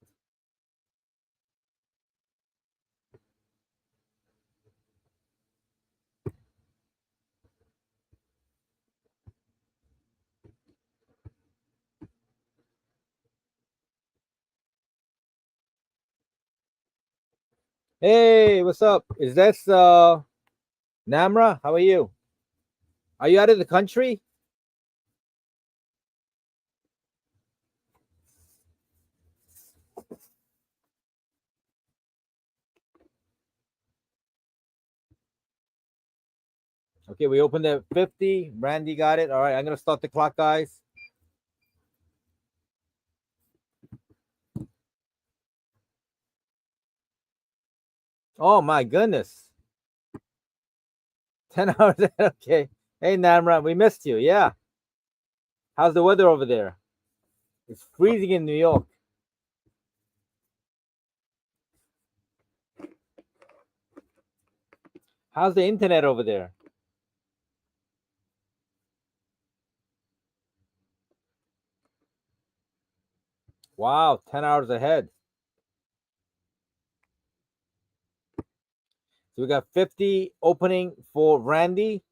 Hey, what's up? Is this Namra? How are you? Are you out of the country? Okay, we opened at 50. Randy got it. All right, I'm gonna start the clock, guys. Oh my goodness. 10 hours. Okay. Hey Namra, we missed you. Yeah. How's the weather over there? It's freezing in New York. How's the internet over there? Wow, 10 hours ahead. So we got 50 opening for Randy.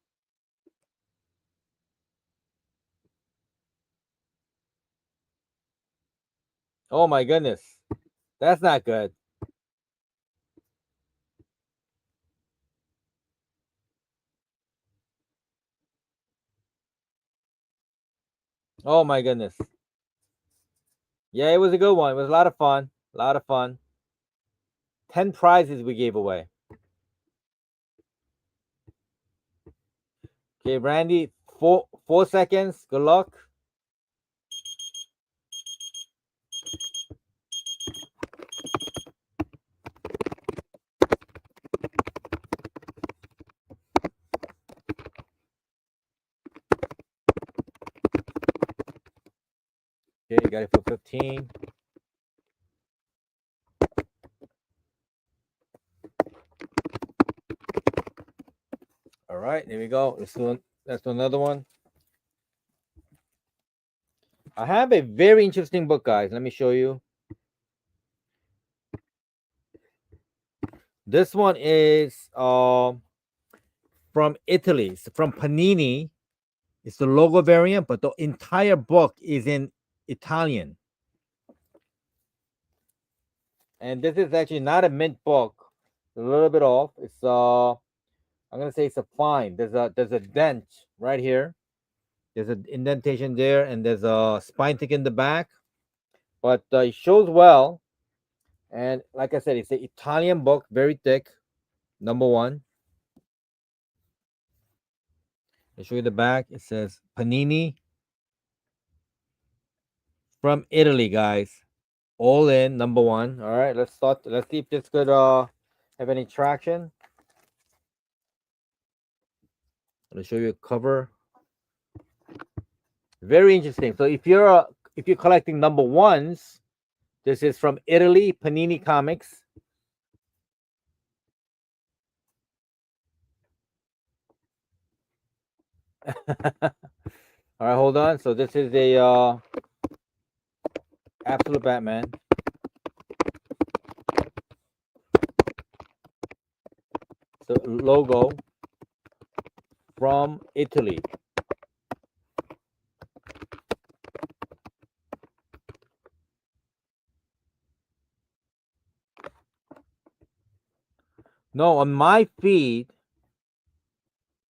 Oh my goodness. That's not good. Oh my goodness. Yeah, it was a good one. It was a lot of fun. A lot of fun. 10 prizes we gave away. Okay, Randy, 4 seconds. Good luck. Okay, you got it for 15. All right, there we go. Let's do another one. I have a very interesting book, guys. Let me show you. This one is from Italy. It's from Panini. It's the logo variant, but the entire book is in Italian. And this is actually not a mint book. It's a little bit off. It's I'm gonna say it's a fine. There's a dent right here. There's an indentation there, and there's a spine tick in the back. But it shows well. And like I said, it's an Italian book, very thick. Number one. I'll show you the back. It says Panini from Italy, guys. All in, number one. All right, let's start. Let's see if this could have any traction. I'll show you a cover. Very interesting. So if you're collecting number ones, this is from Italy, Panini Comics. All right, hold on. So this is a Absolute Batman. The logo from Italy. No, on my feed.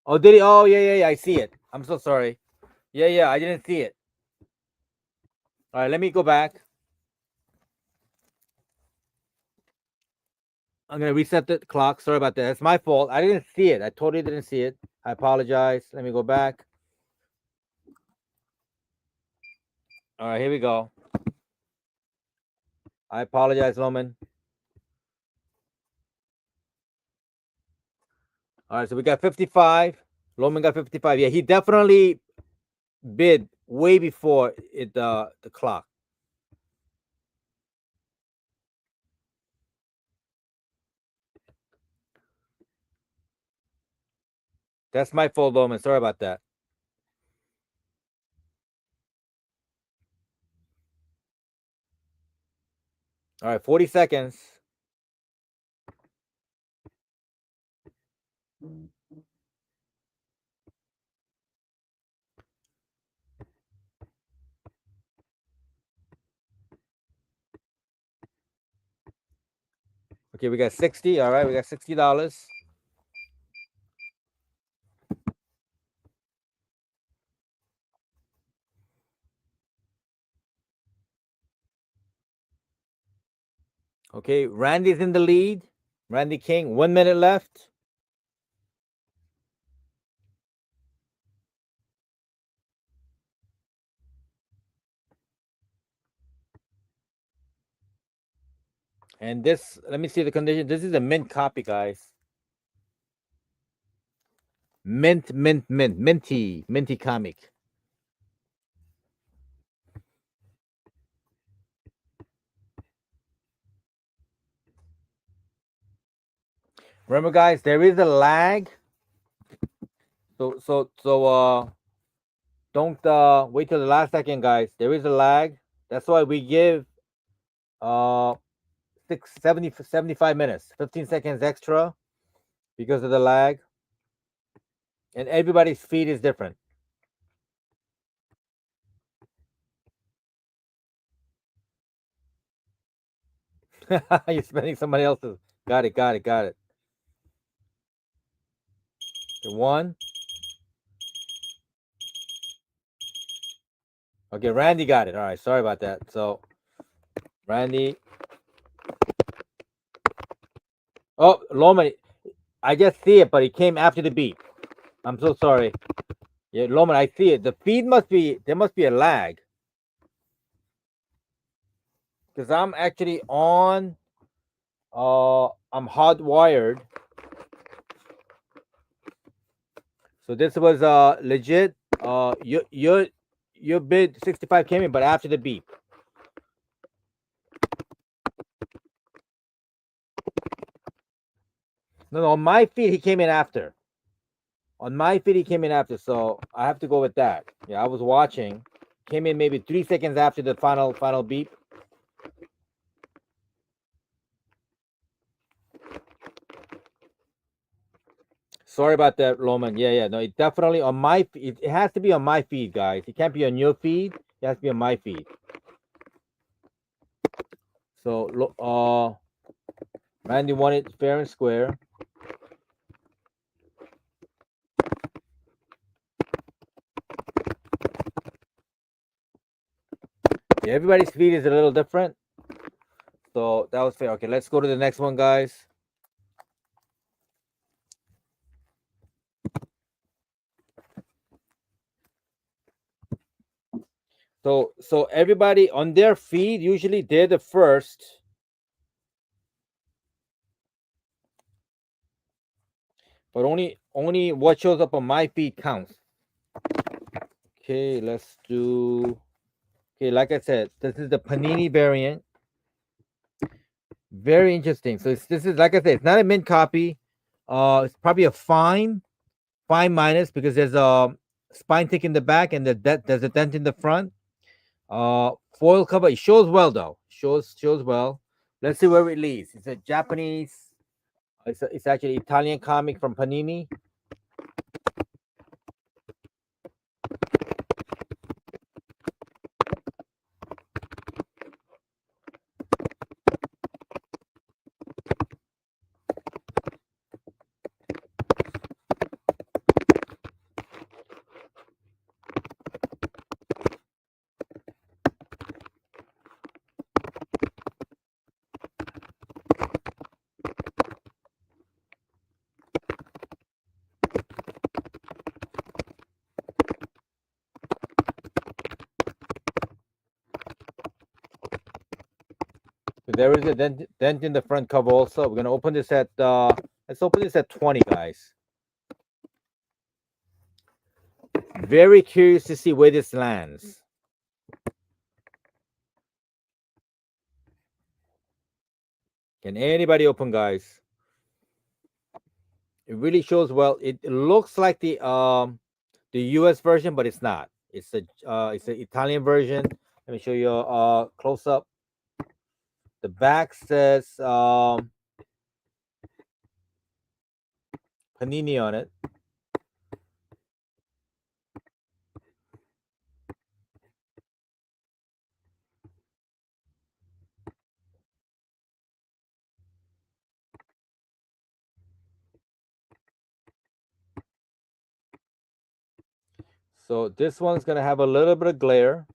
Oh, did he? Oh, yeah. I see it. I'm so sorry. Yeah. I didn't see it. All right, let me go back. I'm gonna reset the clock. Sorry about that. It's my fault. I didn't see it. I totally didn't see it. I apologize. Let me go back. All right, here we go. I apologize, Loman. All right, so we got 55. Loman got 55. Yeah, he definitely bid way before the clock. That's my fault, Loman. Sorry about that. All right, 40 seconds. Okay, we got 60. All right, we got $60. Okay, Randy's in the lead. Randy King, 1 minute left. And this, let me see the condition. This is a mint copy, guys. Minty comic. Remember, guys, there is a lag. So don't wait till the last second, guys. There is a lag. That's why we give 75 minutes, 15 seconds extra because of the lag. And everybody's feed is different. You're spending somebody else's. Got it. Okay, 1. Okay, Randy got it. All right, sorry about that. So, Randy. Oh, Loman, I just see it, but it came after the beep. I'm so sorry. Yeah, Loman, I see it. The feed there must be a lag. Because I'm actually on, I'm hardwired. So this was legit. Your bid 65 came in, but after the beep. No, on my feed he came in after. On my feed he came in after, so I have to go with that. Yeah, I was watching. Came in maybe 3 seconds after the final beep. Sorry about that, Roman. Yeah. No, it definitely on my. It has to be on my feed, guys. It can't be on your feed. It has to be on my feed. So, Randy won it fair and square. Yeah, everybody's feed is a little different. So that was fair. Okay, let's go to the next one, guys. So everybody on their feed, usually they're the first. But only what shows up on my feed counts. Okay, let's do. Okay, like I said, this is the Panini variant. Very interesting. So this is, like I said, it's not a mint copy. It's probably a fine minus because there's a spine tick in the back and there's a dent in the front. Foil cover. It shows well though. Shows well. Let's see where it leads. It's a Japanese. It's actually Italian comic from Panini. There is a dent in the front cover also. We're gonna open this at let's open this at 20, guys. Very curious to see where this lands. Can anybody open, guys? It really shows well. It looks like the US version, but it's not. It's the Italian version. Let me show you a close up. The back says Panini on it. So this one's gonna have a little bit of glare.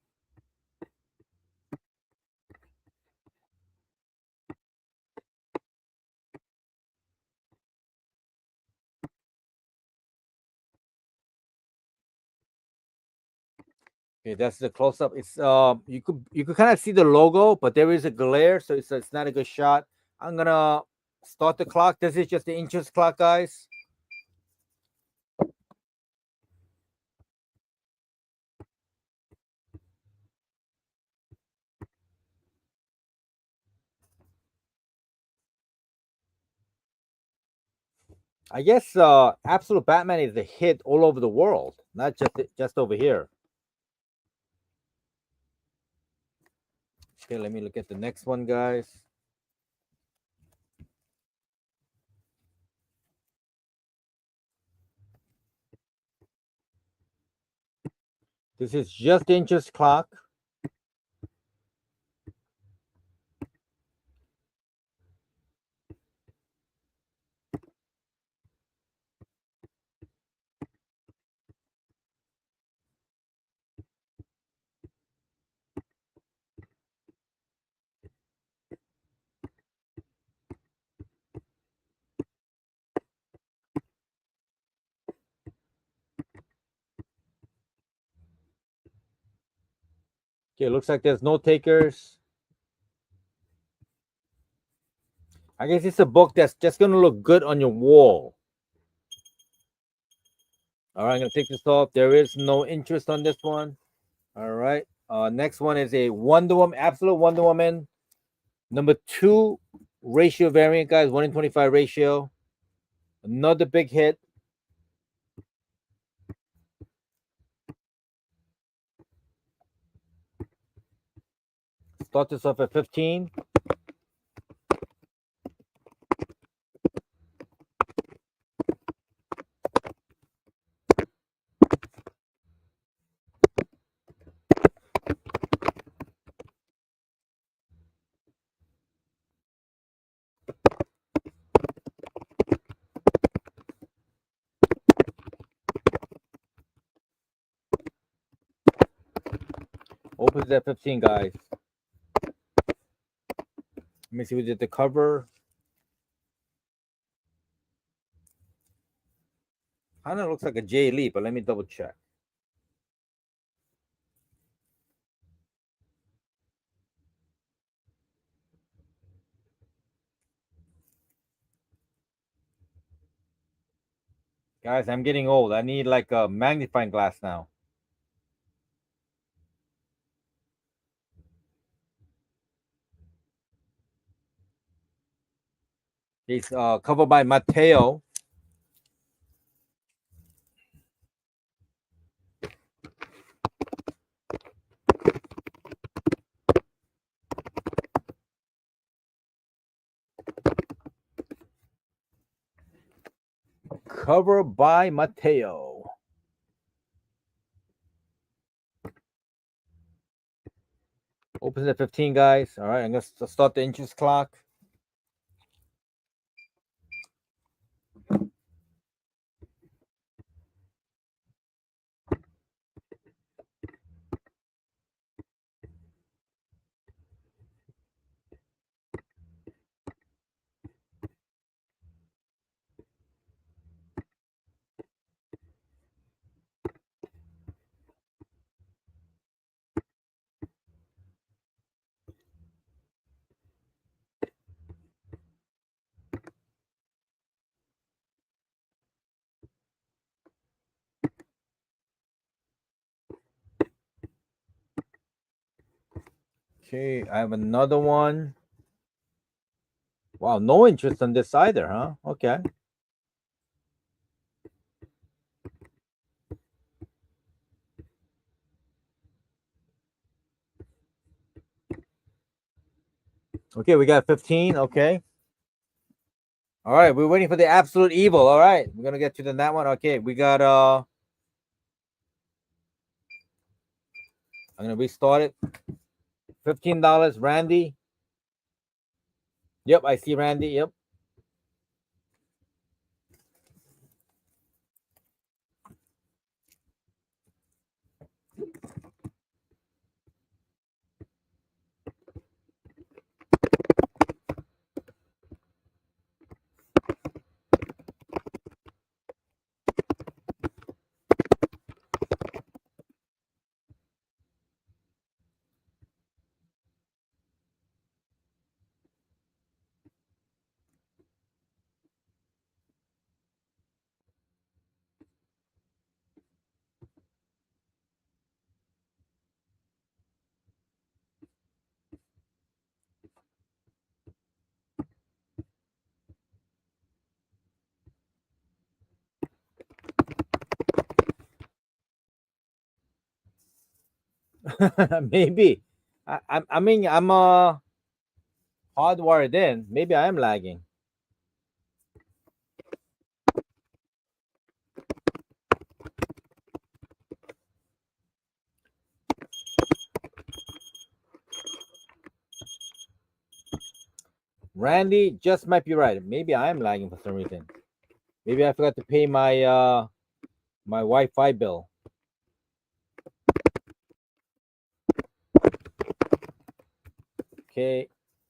Okay, that's the close up. It's you could kind of see the logo, but there is a glare, so it's not a good shot. I'm gonna start the clock. This is just the inches clock, guys. I guess Absolute Batman is a hit all over the world, not just over here. Okay, let me look at the next one, guys. This is just inches clock. Okay, looks like there's no takers. I guess it's a book that's just gonna look good on your wall. All right, I'm gonna take this off. There is no interest on this one. All right. Next one is a Wonder Woman, Absolute Wonder Woman, number 2 ratio variant, guys. 1 in 25 ratio. Another big hit. Start this off at 15. Opens at 15, guys. Let me see who did the cover. Kind of looks like a Jay Lee, but let me double check. Guys, I'm getting old. I need like a magnifying glass now. It's covered by Mateo. Cover by Mateo. Opens at 15, guys. All right, I'm going to start the inches clock. Okay, I have another one. Wow, no interest on this either, huh? Okay. Okay, we got 15. Okay. All right, we're waiting for the absolute evil. All right, we're gonna get to that one. Okay, we got I'm gonna restart it. $15, Randy. Yep, I see Randy. Yep. Maybe. I mean I'm hardwired in. Maybe I am lagging. Randy just might be right. Maybe I am lagging for some reason. Maybe I forgot to pay my Wi-Fi bill. Okay.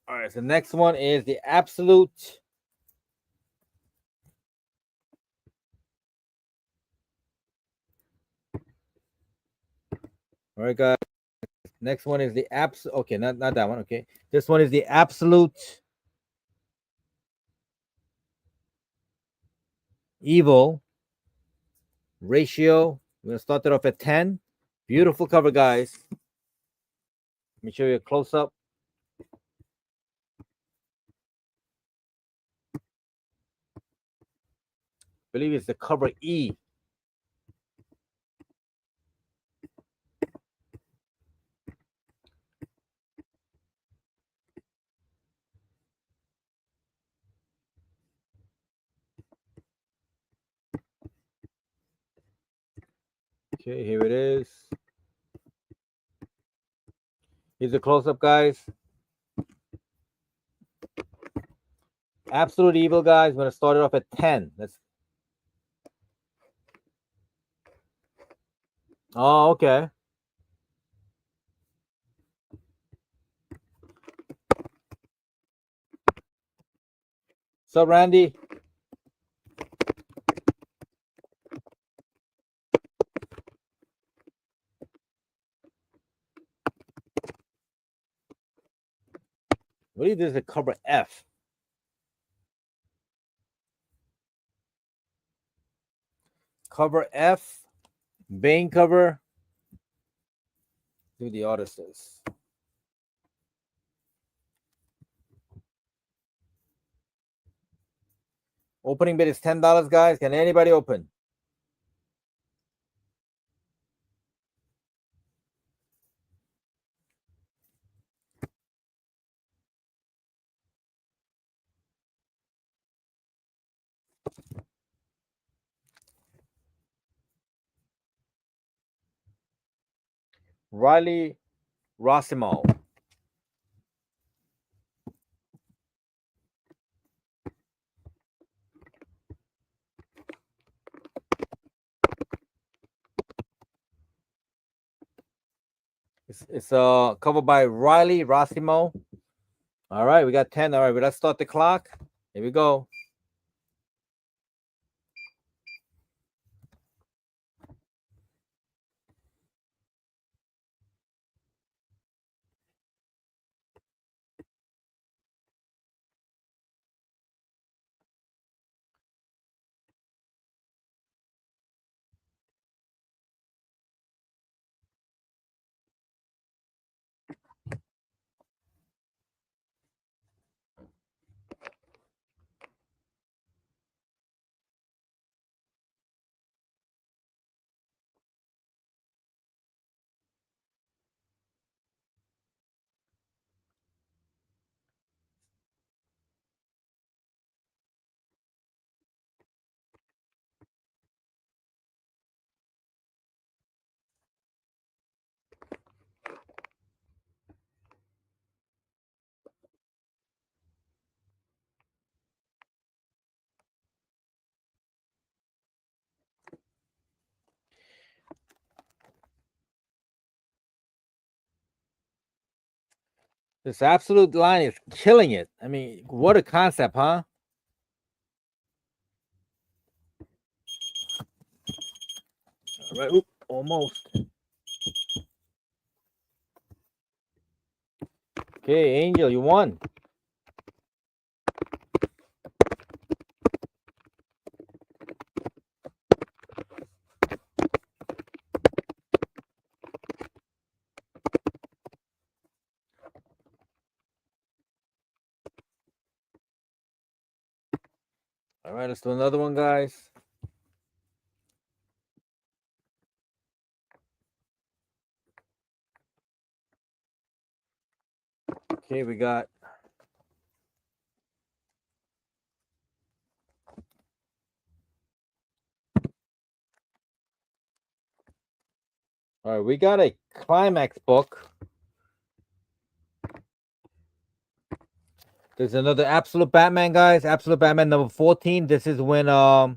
All right. So the next one is the absolute. All right, guys. Next one is the absolute. Okay, not that one. Okay, this one is the absolute evil ratio. We're gonna start it off at 10. Beautiful cover, guys. Let me show you a close up. I believe it's the cover E. Okay, here it is. Here's a close up, guys. Absolute evil, guys. We're gonna start it off at 10. Let's. Oh, okay. So, Randy. I believe this is a cover F. Cover F. Bane cover. Do the artists. Opening bid is $10, guys. Can anybody open? Riley Rossimo. It's covered by Riley Rossimo. All right, we got 10. All right, let's start the clock. Here we go. This absolute line is killing it. I mean, what a concept, huh? All right, oop, almost. Okay, Angel, you won. All right, let's do another one, guys. Okay, we got all right, we got a climax book. There's another Absolute Batman, guys. Absolute Batman number 14. This is when the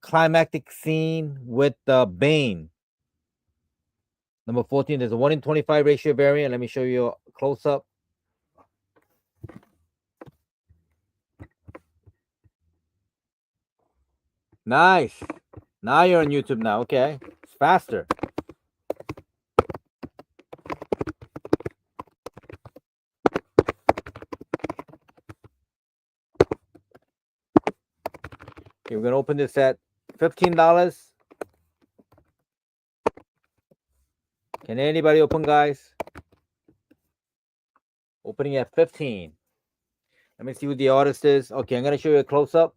climactic scene with Bane. Number 14. There's a 1 in 25 ratio variant. Let me show you a close up. Nice. Now you're on YouTube now. Okay. It's faster. Okay, we're gonna open this at $15. Can anybody open, guys? Opening at 15. Let me see who the artist is. Okay, I'm gonna show you a close up.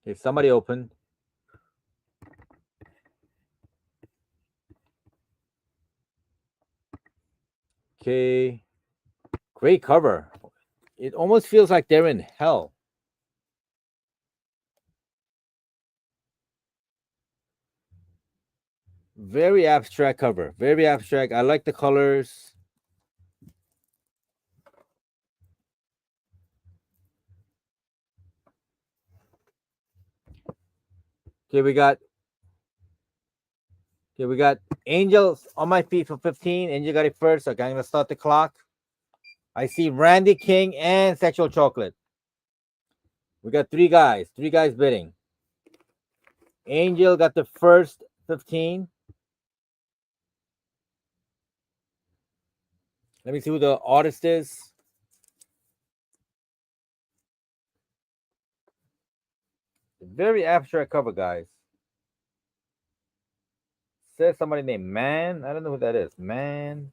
Okay, somebody opened. Okay, great cover. It almost feels like they're in hell. Very abstract cover. Very abstract. I like the colors. Okay, we got Angels on my feet for 15. Angel got it first. Okay, I'm gonna start the clock. I see Randy King and Sexual Chocolate. We got three guys bidding. Angel got the first 15. Let me see who the artist is. Very abstract cover, guys. Says somebody named Man. I don't know who that is. Man.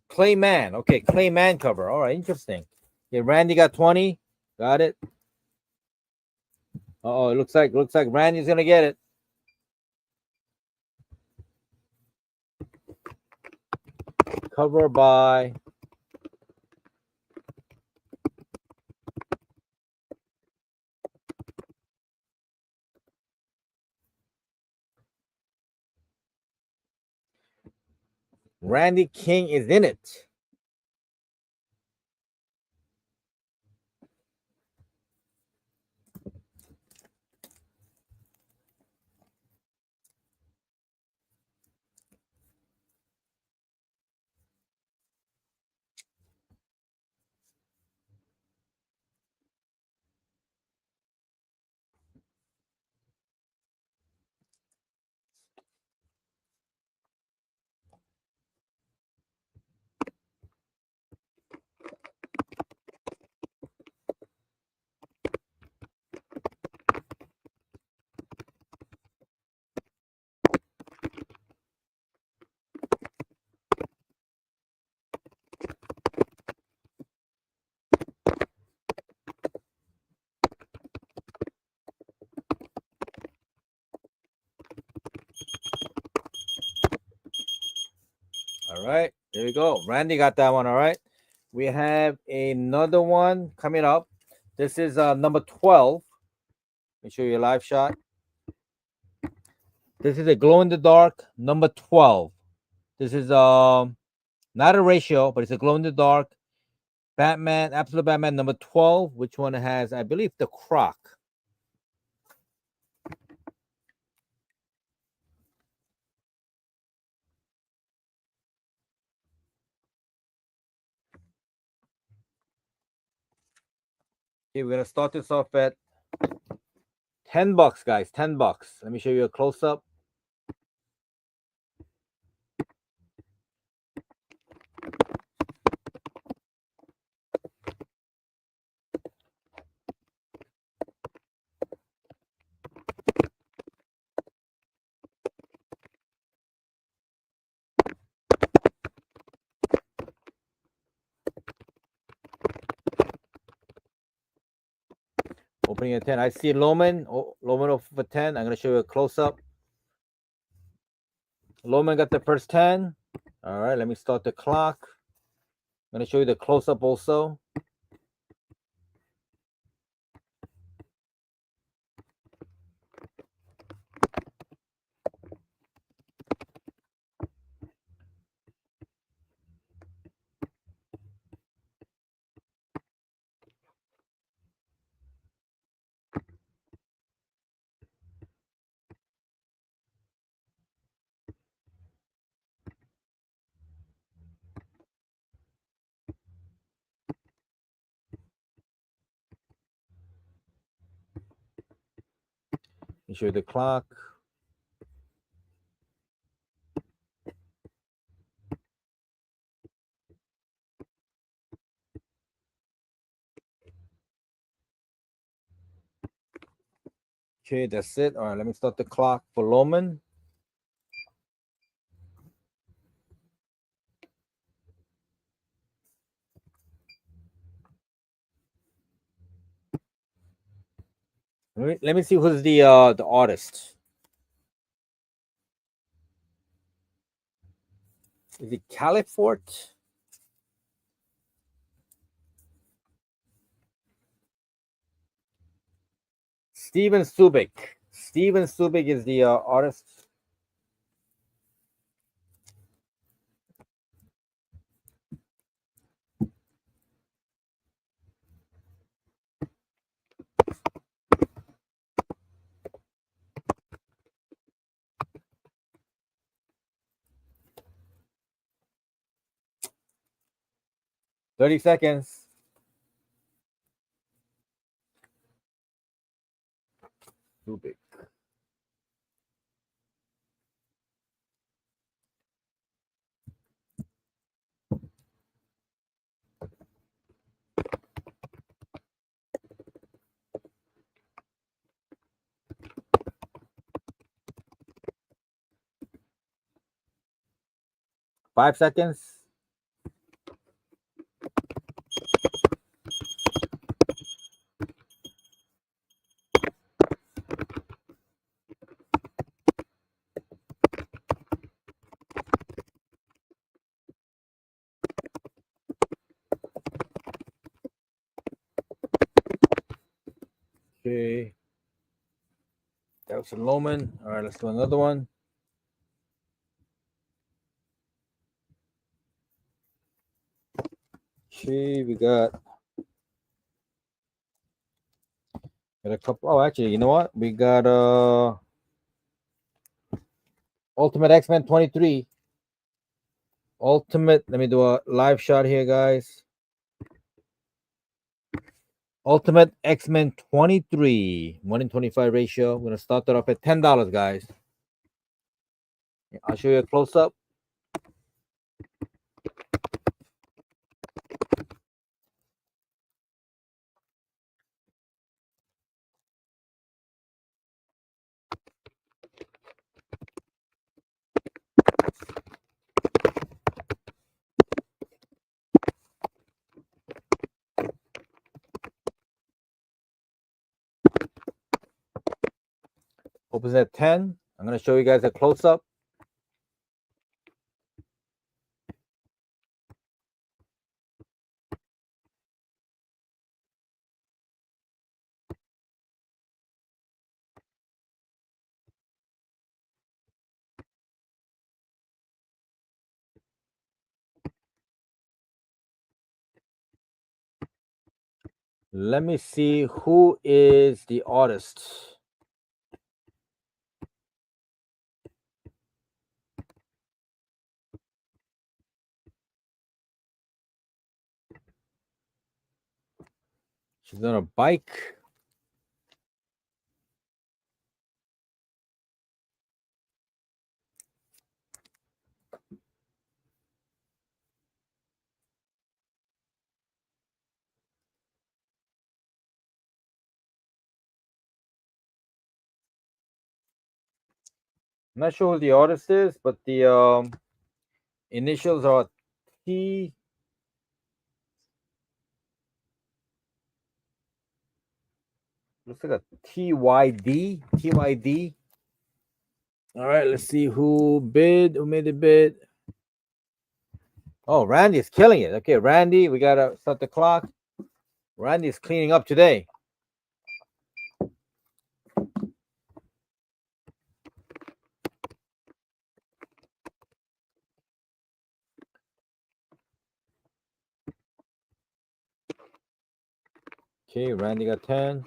Clayman. Okay, Clayman cover. All right, interesting. Okay, Randy got 20. Got it. Oh, it looks like Randy's gonna get it. Cover by Randy King is in it. All right, there we go. Randy got that one. All right. We have another one coming up. This is number 12. me show you a live shot. This is a glow in the dark number 12. This is not a ratio, but it's a glow in the dark Batman, Absolute Batman number 12, which one has, I believe, the Croc. Okay, we're gonna start this off at $10, guys. $10. Let me show you a close up. Opening at 10. I see Loman. Oh, Loman over for 10. I'm gonna show you a close up. Loman got the first 10. All right, let me start the clock. I'm gonna show you the close up also. Let me show you the clock. Okay, that's it. All right, let me start the clock for Loman. Let me see who's the artist. Is it Califort? Steven Subic. Steven Subic is the artist. $30 seconds. Subic. $5 seconds. Okay. That was a Loman. All right, let's do another one. Okay, we got a couple. Oh, actually, you know what? We got Ultimate X-Men 23. Ultimate. Let me do a live shot here, guys. Ultimate X-Men 23. 1:25 ratio. I'm gonna start that off at $10, guys. I'll show you a close up. Opens at 10. I'm gonna show you guys a close up. Let me see who is the artist. She's on a bike. I'm not sure who the artist is, but the initials are T. Looks like a TYD. TYD. All right, let's see who bid. Who made the bid? Oh, Randy is killing it. Okay, Randy, we gotta start the clock. Randy is cleaning up today. Okay, Randy got 10.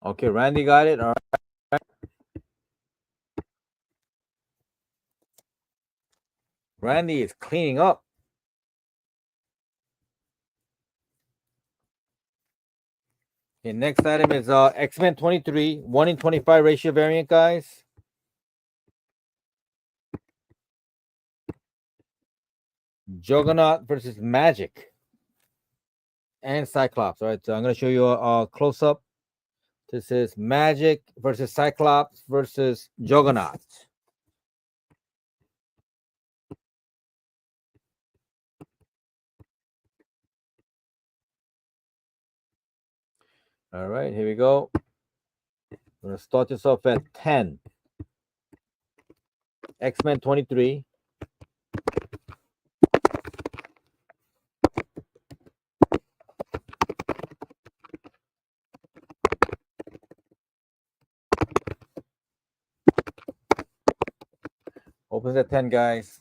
Okay, Randy got it. All right. Randy is cleaning up. Okay, next item is X-Men 23, 1 in 25 ratio variant, guys. Juggernaut versus Magic and Cyclops. All right, so I'm going to show you a close up. This is Magic versus Cyclops versus Juggernaut. All right, here we go. We're going to start this off at 10. X-Men 23. Opens at 10, guys.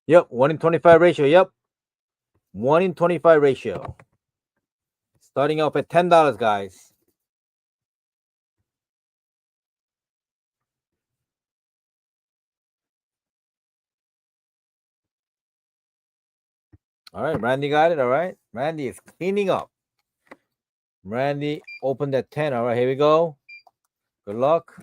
Yep, 1 in 25 ratio. Yep, 1 in 25 ratio. Starting off at $10, guys. All right, Randy got it. All right, Randy is cleaning up. Randy opened at 10. All right, here we go. Good luck.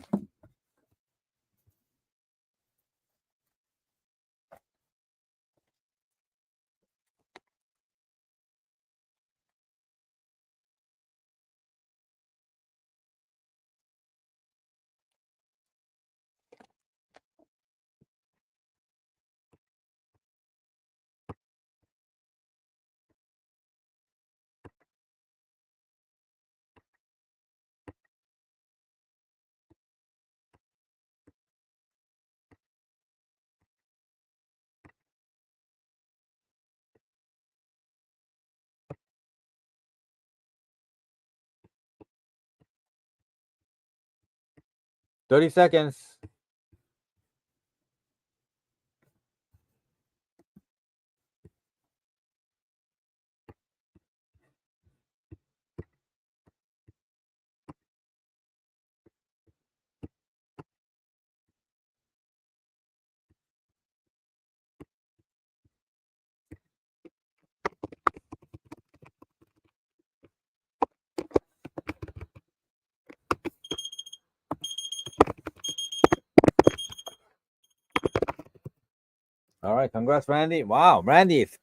30 seconds. All right, congrats, Randy. Wow, Randy is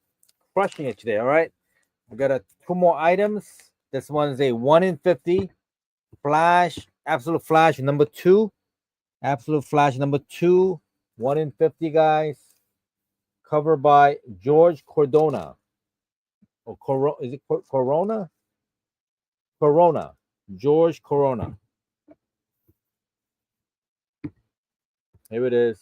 crushing it today. All right, we got two more items. This one is a 1 in 50 flash, absolute flash number 2. Absolute flash number 2, 1 in 50, guys. Covered by George Cordona. Or is it Corona? Corona. George Corona. Here it is.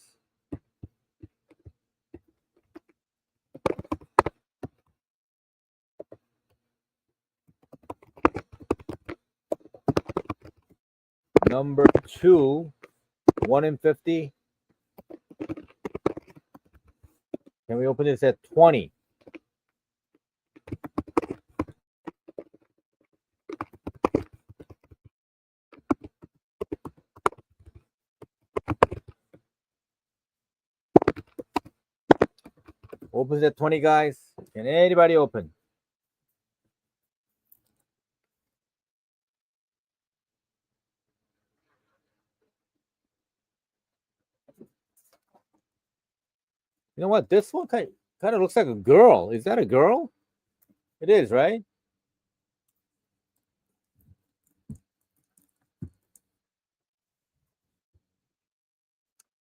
Number 2, 1 in 50. Can we open this at 20? Opens at 20, guys. Can anybody open? You know what? This one kind of looks like a girl. Is that a girl? It is, right?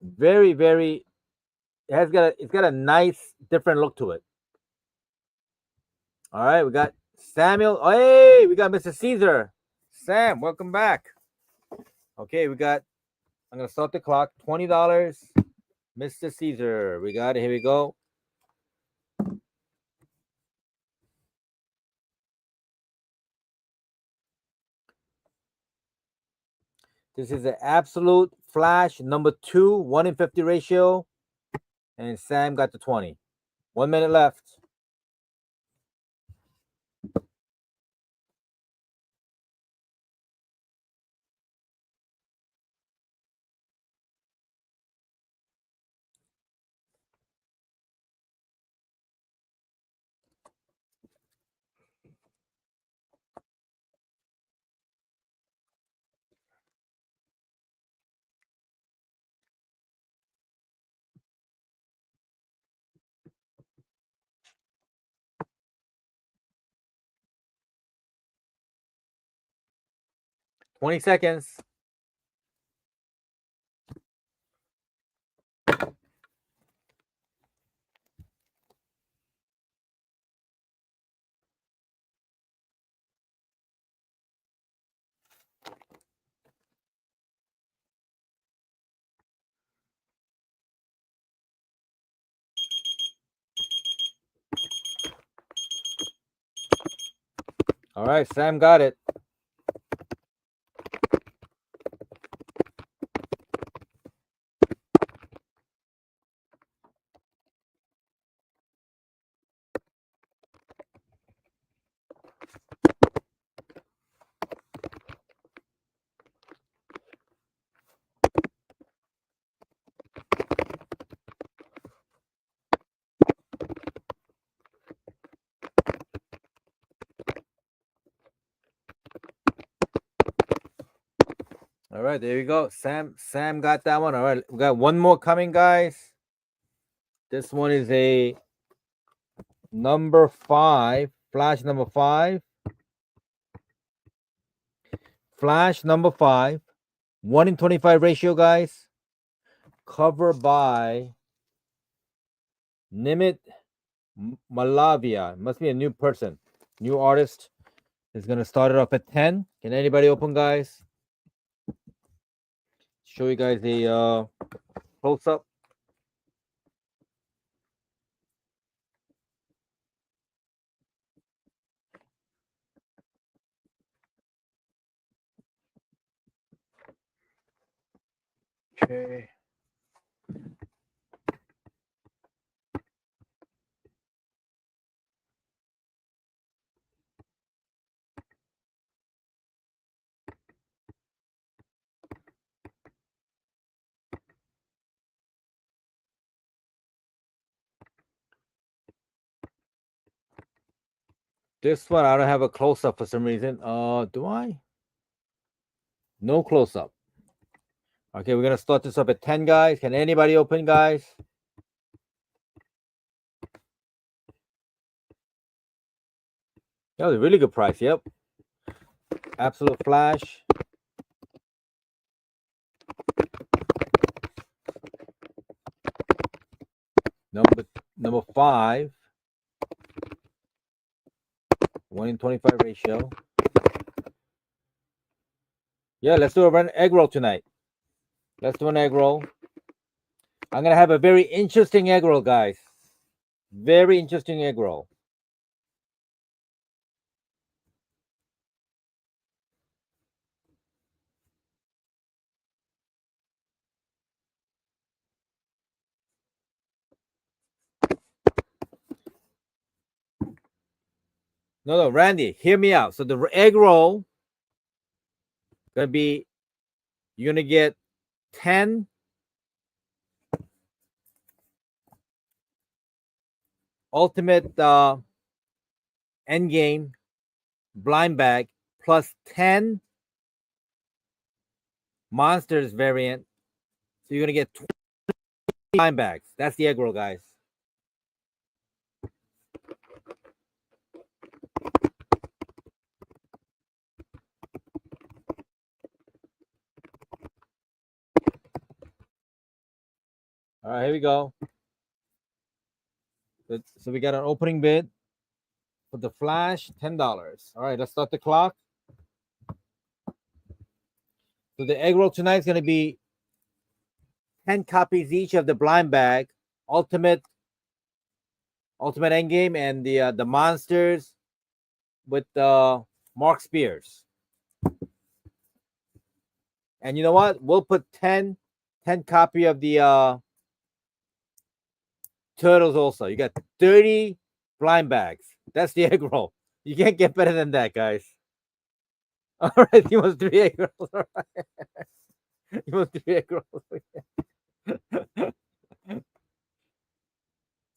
Very, very. It's got a nice, different look to it. All right, we got Samuel. Oh, hey, we got Mr. Caesar. Sam, welcome back. Okay, we got. I'm gonna start the clock. $20, Mr. Caesar. We got it. Here we go. This is an absolute flash number 2, 1 in 50 ratio, and Sam got the 20. 1 minute left. $20 seconds. All right, Sam got it. All right, there you go. Sam got that one. All right, we got one more coming, guys. This one is a number 5, flash number 5. Flash number 5, 1 in 25 ratio, guys. Covered by Nimit Malavia. Must be a new person, new artist. Is gonna start it off at 10. Can anybody open, guys? Show you guys the close up. Okay. This one I don't have a close up for some reason. Do I? No close up. Okay, we're gonna start this up at 10, guys. Can anybody open, guys? That was a really good price. Yep. Absolute flash. Number 5. 1 in 25 ratio. Yeah, let's do an egg roll tonight. Let's do an egg roll. I'm gonna have a very interesting egg roll, guys. Very interesting egg roll. No, Randy, hear me out. So the egg roll gonna be, you're gonna get 10 ultimate end game blind bag plus 10 monsters variant. So you're gonna get 20 blind bags. That's the egg roll, guys. All right, here we go. So we got an opening bid for the flash, $10. All right, let's start the clock. So the egg roll tonight is going to be 10 copies each of the blind bag, ultimate end game, and the monsters with Mark Spears. And you know what? We'll put 10 copy of the turtles also. You got 30 blind bags. That's the egg roll. You can't get better than that, guys. All right, he wants 3 egg rolls. All right. He wants 3 egg rolls. So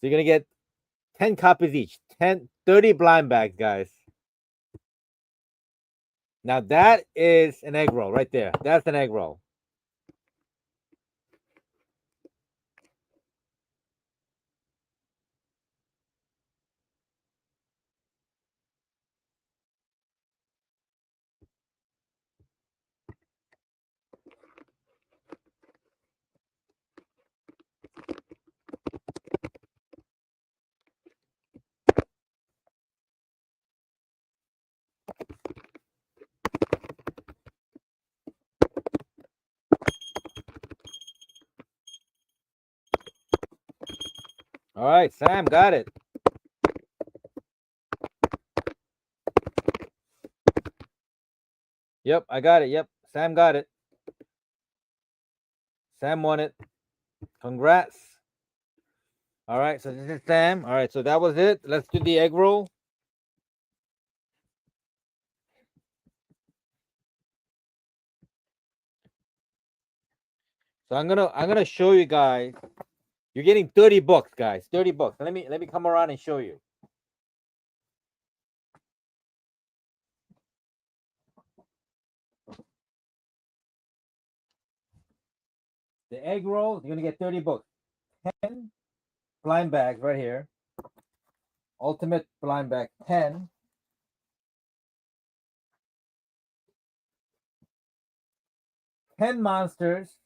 you're gonna get 10 copies each. 30 blind bags, guys. Now that is an egg roll right there. That's an egg roll. All right, Sam got it. Yep, I got it. Yep, Sam got it. Sam won it. Congrats. All right, so this is Sam. All right, so that was it. Let's do the egg roll. So I'm gonna show you guys. You're getting 30 bucks, guys. 30 bucks. Let me come around and show you. The egg roll, you're gonna get 30 bucks. 10 blind bags right here. Ultimate blind bag 10. 10 monsters.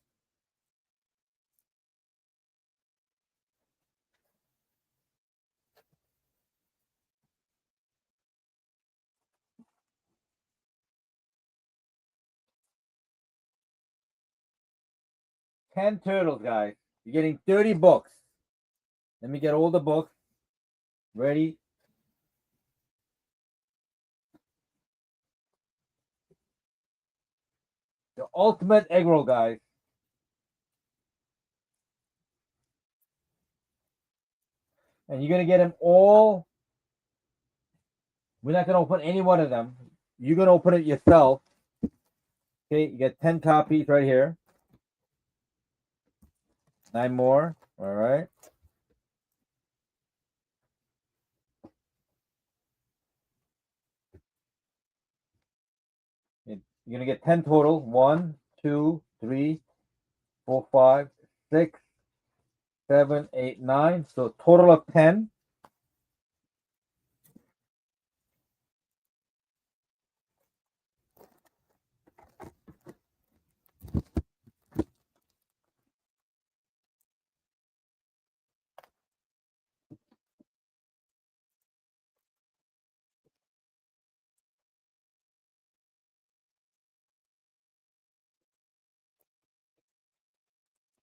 Ten turtles, guys. You're getting 30 books. Let me get all the books ready. The ultimate egg roll, guys. and you're gonna get them all. We're not gonna open any one of them. You're gonna open it yourself. Okay, you get 10 copies right here. 9 more. All right. You're gonna get 10 total. 1, 2, 3, 4, 5, 6, 7, 8, 9. So total of 10.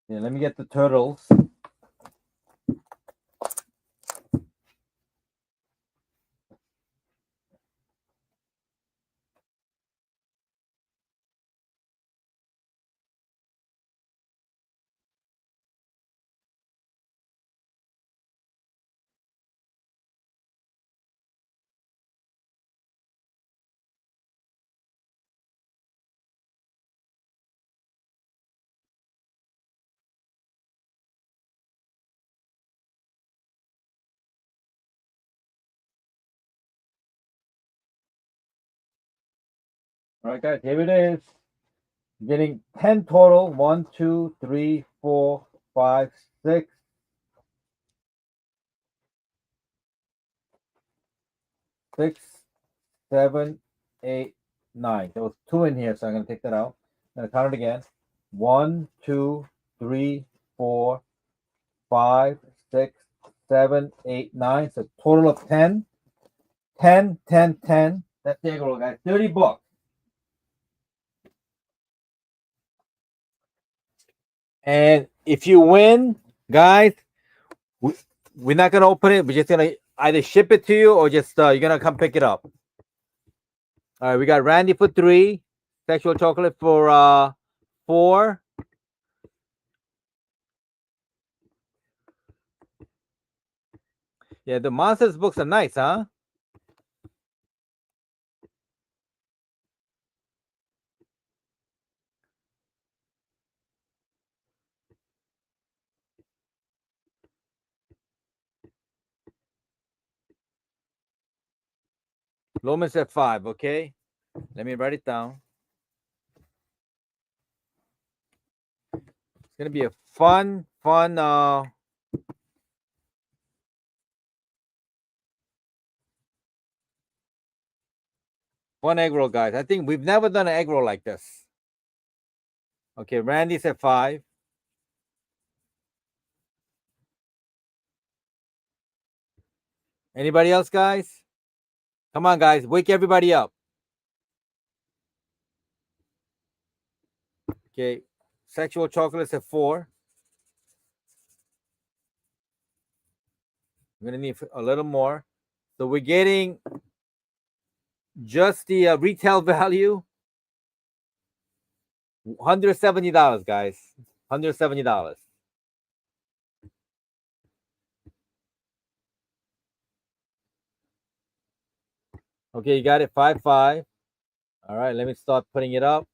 Yeah, let me get the turtles. All right, guys, here it is. Getting 10 total. 1, 2, 3, 4, 5, 6, 6, 7, 8, 9. There was 2 in here, so I'm gonna take that out. I'm gonna count it again. 1, 2, 3, 4, 5, 6, 7, 8, 9. So total of 10. 10, 10, 10. That's the aggro, guys. 30 bucks. And if you win, guys, we're not gonna open it. We're just gonna either ship it to you or just you're gonna come pick it up. All right, we got Randy for 3, Sexual Chocolate for 4. Yeah, the Monsters books are nice, huh? Loman said 5. Okay, let me write it down. It's gonna be a fun fun egg roll, guys. I think we've never done an egg roll like this. Okay, Randy said 5. Anybody else, guys? Come on, guys, wake everybody up. Okay, Sexual Chocolates at 4. I'm gonna need a little more. So we're getting just the retail value, $170, guys. $170. Okay, you got it. 5, 5. All right, let me start putting it up.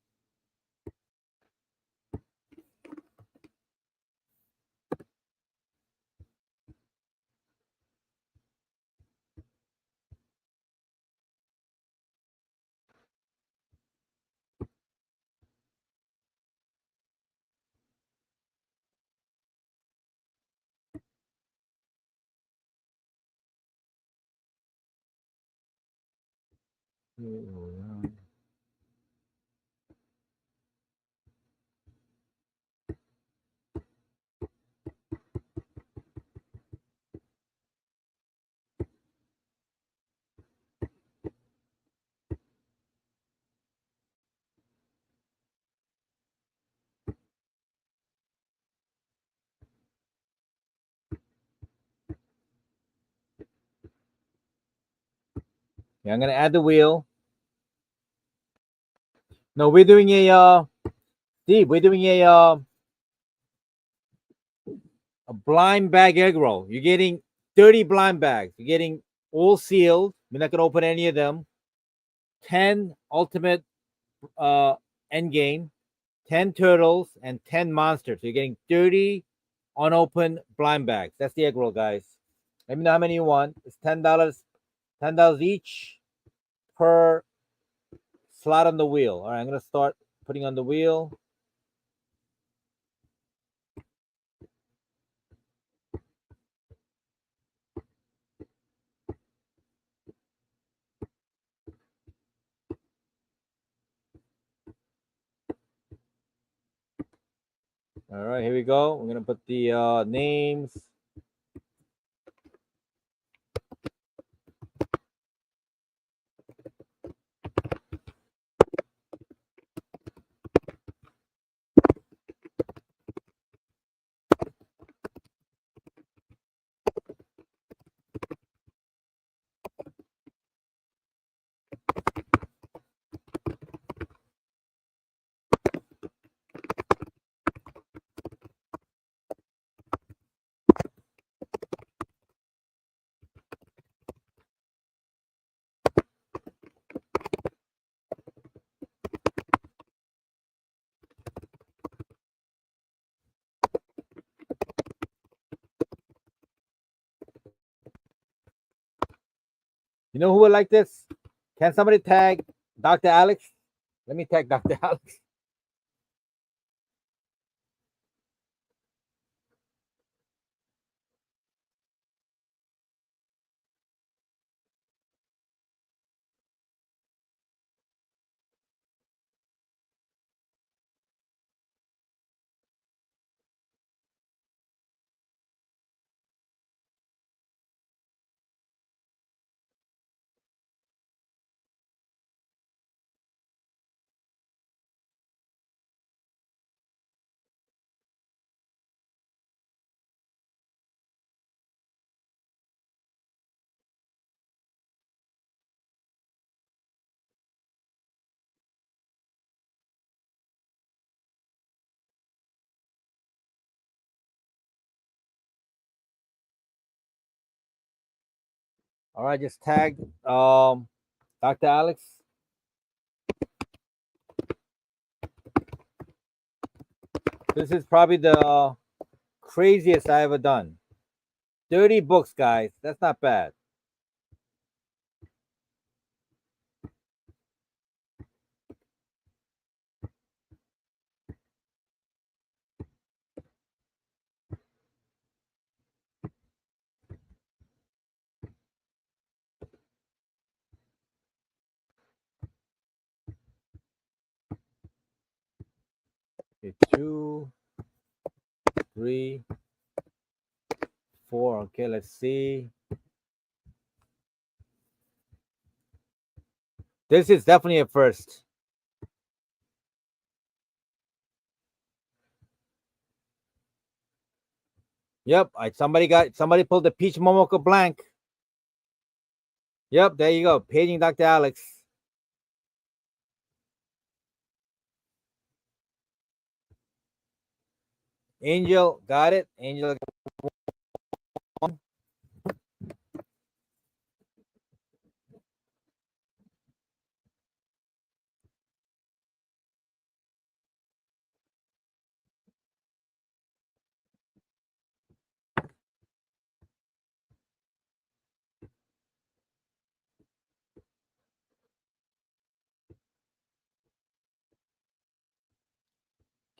Yeah, I'm gonna add the wheel. No, we're doing a Steve, we're doing a blind bag egg roll. You're getting 30 blind bags. You're getting all sealed. We're not gonna open any of them. 10 ultimate end game, 10 turtles, and 10 monsters. So you're getting 30 unopened blind bags. That's the egg roll, guys. Let me know how many you want. It's $10, $10 each per slot on the wheel. All right, I'm gonna start putting on the wheel. All right, here we go. We're gonna put the names. You know who would like this? Can somebody tag Dr. Alex? Let me tag Dr. Alex. All right, just tag Dr. Alex. This is probably the craziest I ever done. 30 books, guys. That's not bad. Okay, 2, 3, 4. Okay, let's see. This is definitely a first. Yep, somebody pulled the Peach Momoko blank. Yep, there you go. Paging Dr. Alex. Angel, got it. Angel.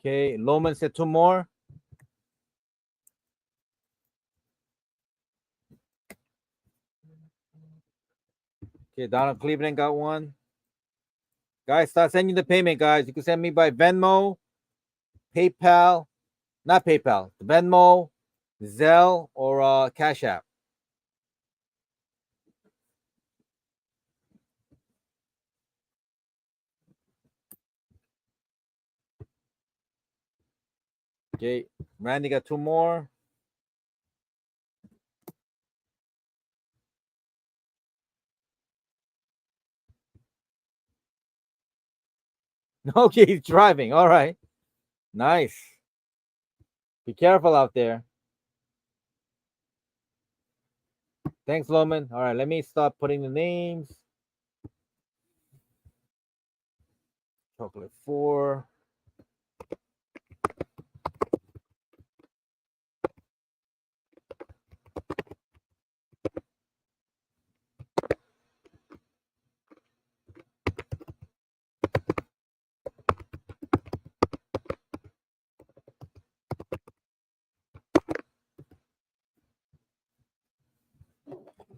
Okay, Loman said 2 more. Okay, Donald Cleveland got 1. Guys, start sending the payment, guys. You can send me by Venmo, PayPal, not PayPal, Venmo, Zelle, or Cash App. Okay, Randy got 2 more. Okay, he's driving. All right. Nice. Be careful out there. Thanks, Loman. All right, let me start putting the names. Chocolate 4.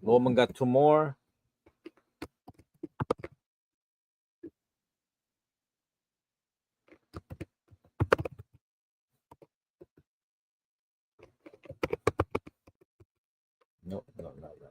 Loman got 2 more. Nope, no, not right.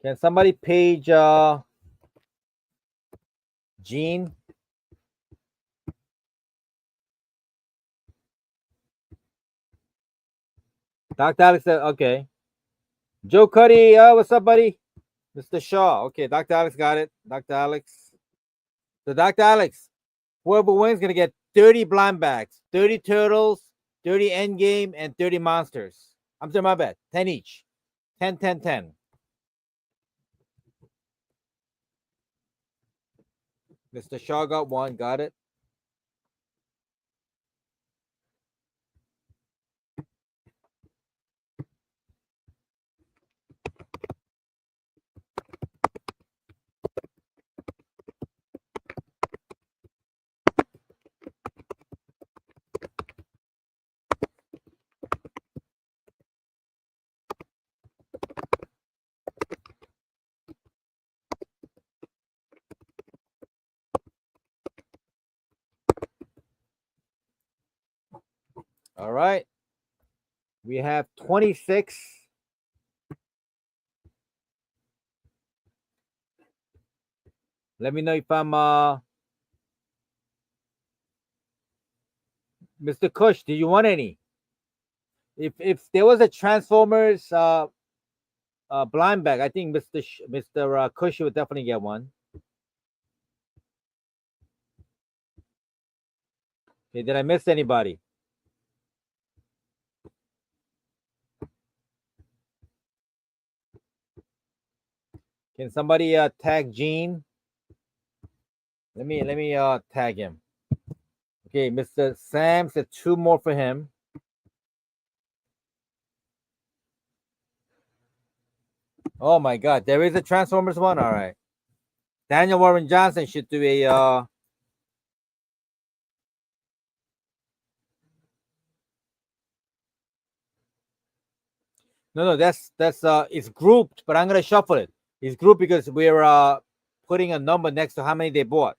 Can somebody page Gene? Dr. Alex said, okay. Joe Cuddy, what's up, buddy? Mr. Shaw. Okay, Dr. Alex got it. Dr. Alex. So, Dr. Alex, whoever wins going to get 30 blind bags, 30 turtles, 30 endgame, and 30 monsters. I'm sorry, my bad. 10 each. 10, 10, 10. Mr. Shaw got one. Got it. All right. We have 26. Let me know if I'm Mr. Kush, do you want any? If there was a Transformers blind bag, I think Mr. Kush would definitely get one. Okay, did I miss anybody? Can somebody tag Gene? Let me tag him. Okay, Mr. Sam said 2 more for him. Oh my God, there is a Transformers one. All right, Daniel Warren Johnson should do a. No, that's it's grouped, but I'm gonna shuffle it. It's grouped because we're putting a number next to how many they bought.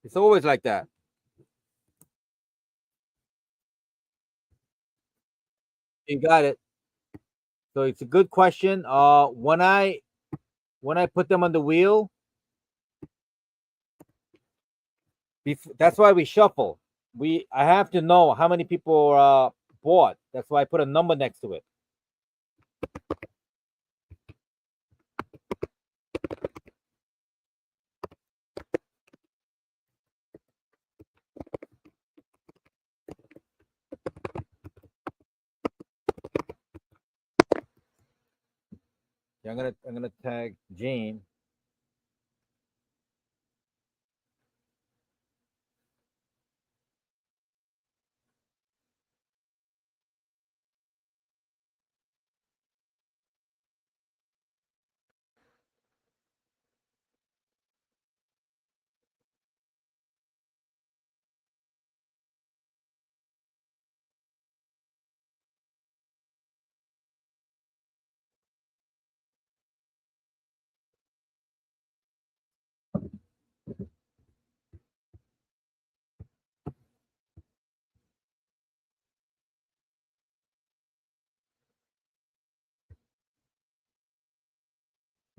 It's always like that. You got it. So it's a good question. When I put them on the wheel, that's why we shuffle. I have to know how many people bought. That's why I put a number next to it. Yeah, I'm gonna tag Jane.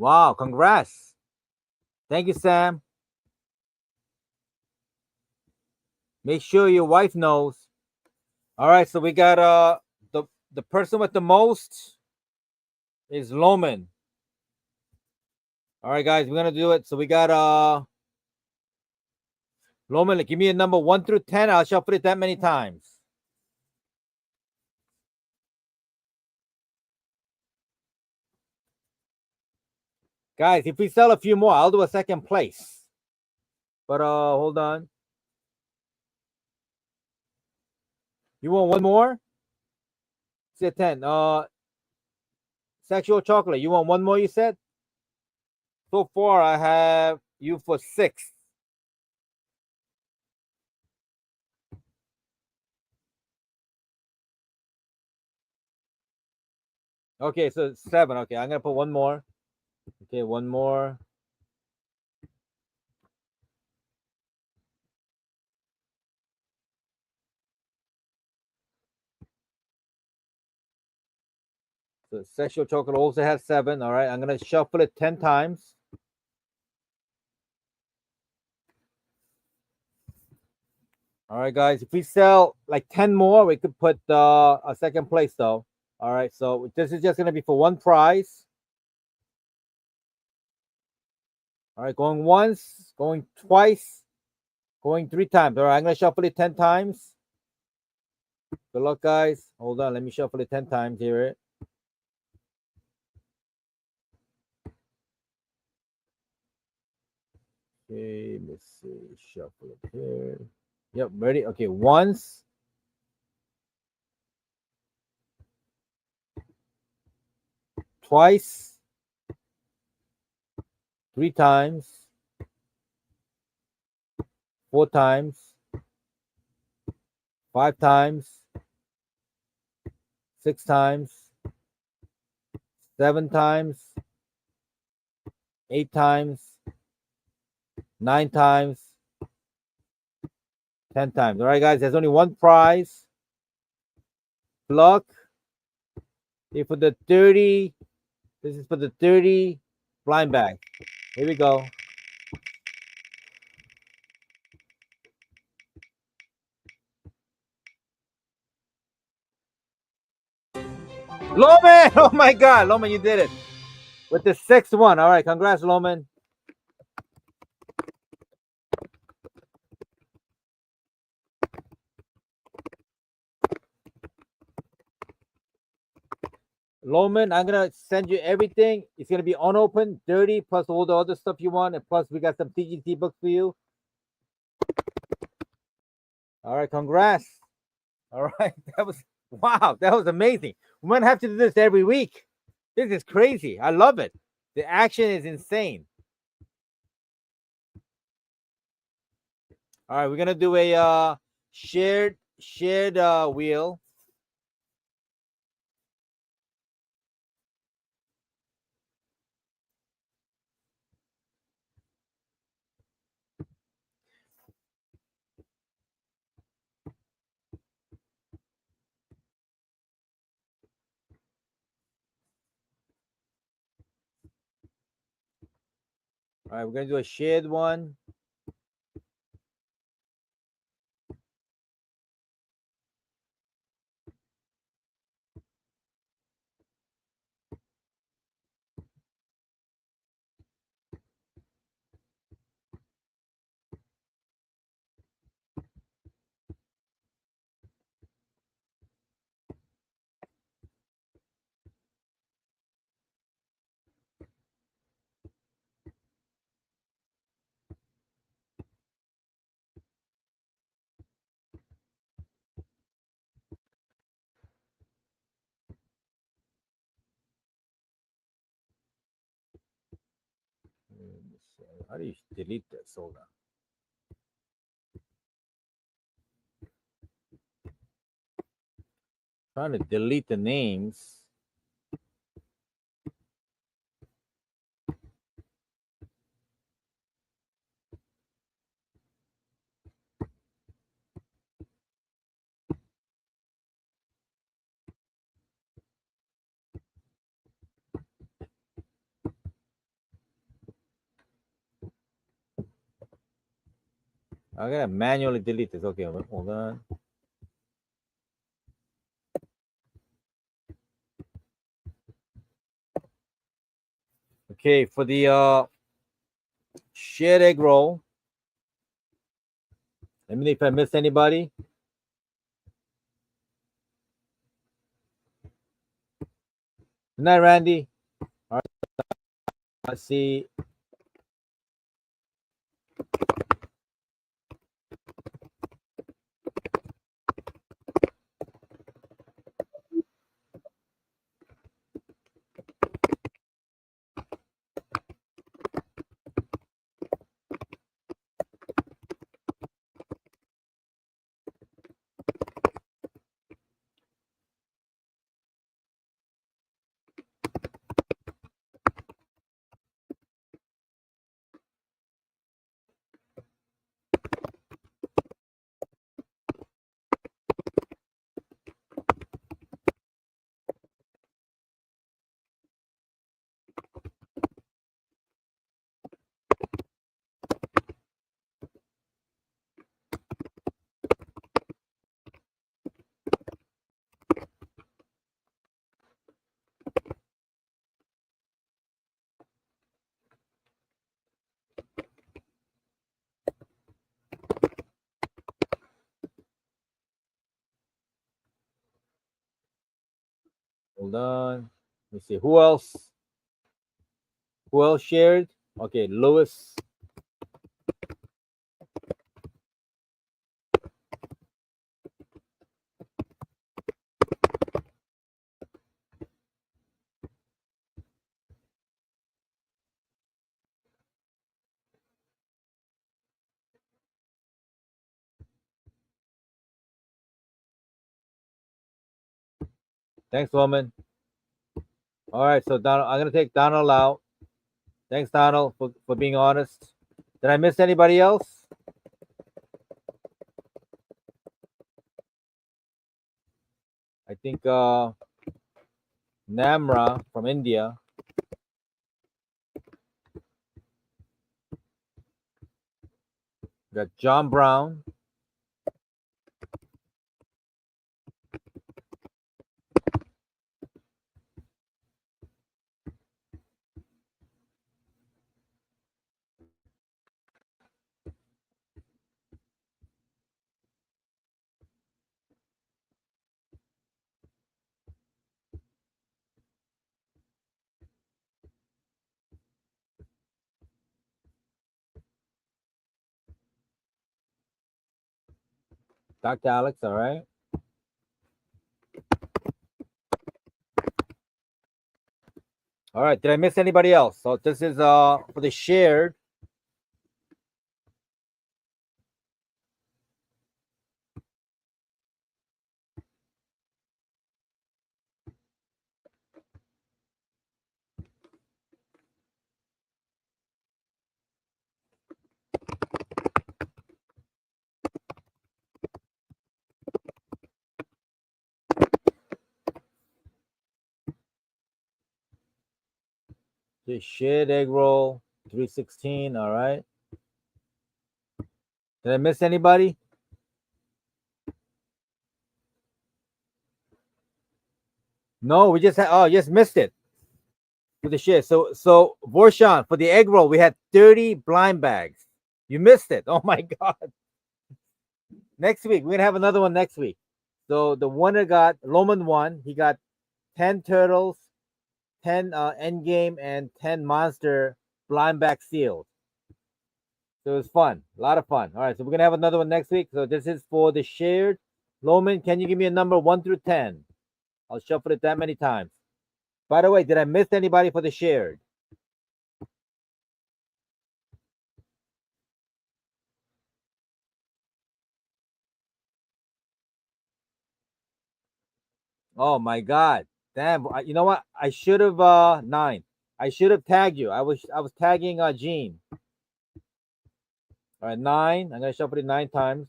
Wow, congrats! Thank you, Sam. Make sure your wife knows. All right, so we got the person with the most is Loman. All right, guys, we're gonna do it. So we got Loman, give me a number 1 through 10. I'll shuffle it that many times. Guys, if we sell a few more, I'll do a second place. But hold on. You want one more? Say 10. Sexual chocolate. You want one more, you said? So far I have you for 6. Okay, so 7. Okay, I'm gonna put one more. Okay, one more. So sexual chocolate also has 7. All right, I'm gonna shuffle it 10 times. All right, guys. If we sell like 10 more, we could put a second place though. All right, so this is just gonna be for one prize. All right, going once, going twice, going 3 times. All right, I'm gonna shuffle it 10 times. Good luck, guys. Hold on, let me shuffle it 10 times here. Okay, let's see. Shuffle it here. Yep, ready. Okay, once, twice, 3 times, 4 times, 5 times, 6 times, 7 times, 8 times, 9 times, 10 times. All right, guys, there's only one prize. Luck. Okay, for the 30. This is for the 30 blind bag. Here we go. Loman! Oh my God, Loman, you did it. With the 6th one. All right, congrats, Loman. Loman, I'm gonna send you everything. It's gonna be unopened, dirty, plus all the other stuff you want, and plus we got some TGT books for you. All right, congrats. All right, that was wow, that was amazing. We might have to do this every week. This is crazy. I love it. The action is insane. All right, we're gonna do a shared wheel. All right, we're gonna do a shared one. How do you delete this? Hold on. Trying to delete the names. I gotta manually delete this. Okay, hold on. Okay, for the shared egg roll. Let me know if I missed anybody. Good night, Randy. All right, let's see. Hold on. Let me see. Who else? Who else shared? Okay, Lewis. Thanks, woman. All right, so Donald, I'm gonna take Donald out. Thanks, Donald, for being honest. Did I miss anybody else? I think Namra from India. Got John Brown. Dr. Alex, all right. All right. Did I miss anybody else? So this is for the shared. The shared egg roll 316. All right. Did I miss anybody? No, we just had. Oh, just missed it for the share. So Vorshan, for the egg roll, we had 30 blind bags. You missed it. Oh my god. Next week we're gonna have another one next week. So the winner got Loman won. He got 10 turtles, 10 endgame, and 10 monster blind bag seals. So it was fun, a lot of fun. All right, so we're gonna have another one next week. So this is for the shared. Loman, can you give me a number 1 through 10? I'll shuffle it that many times. By the way, did I miss anybody for the shared? Oh my god. Damn, you know what? I should have 9. I should have tagged you. I was tagging Gene. All right, 9. I'm gonna shuffle it 9 times.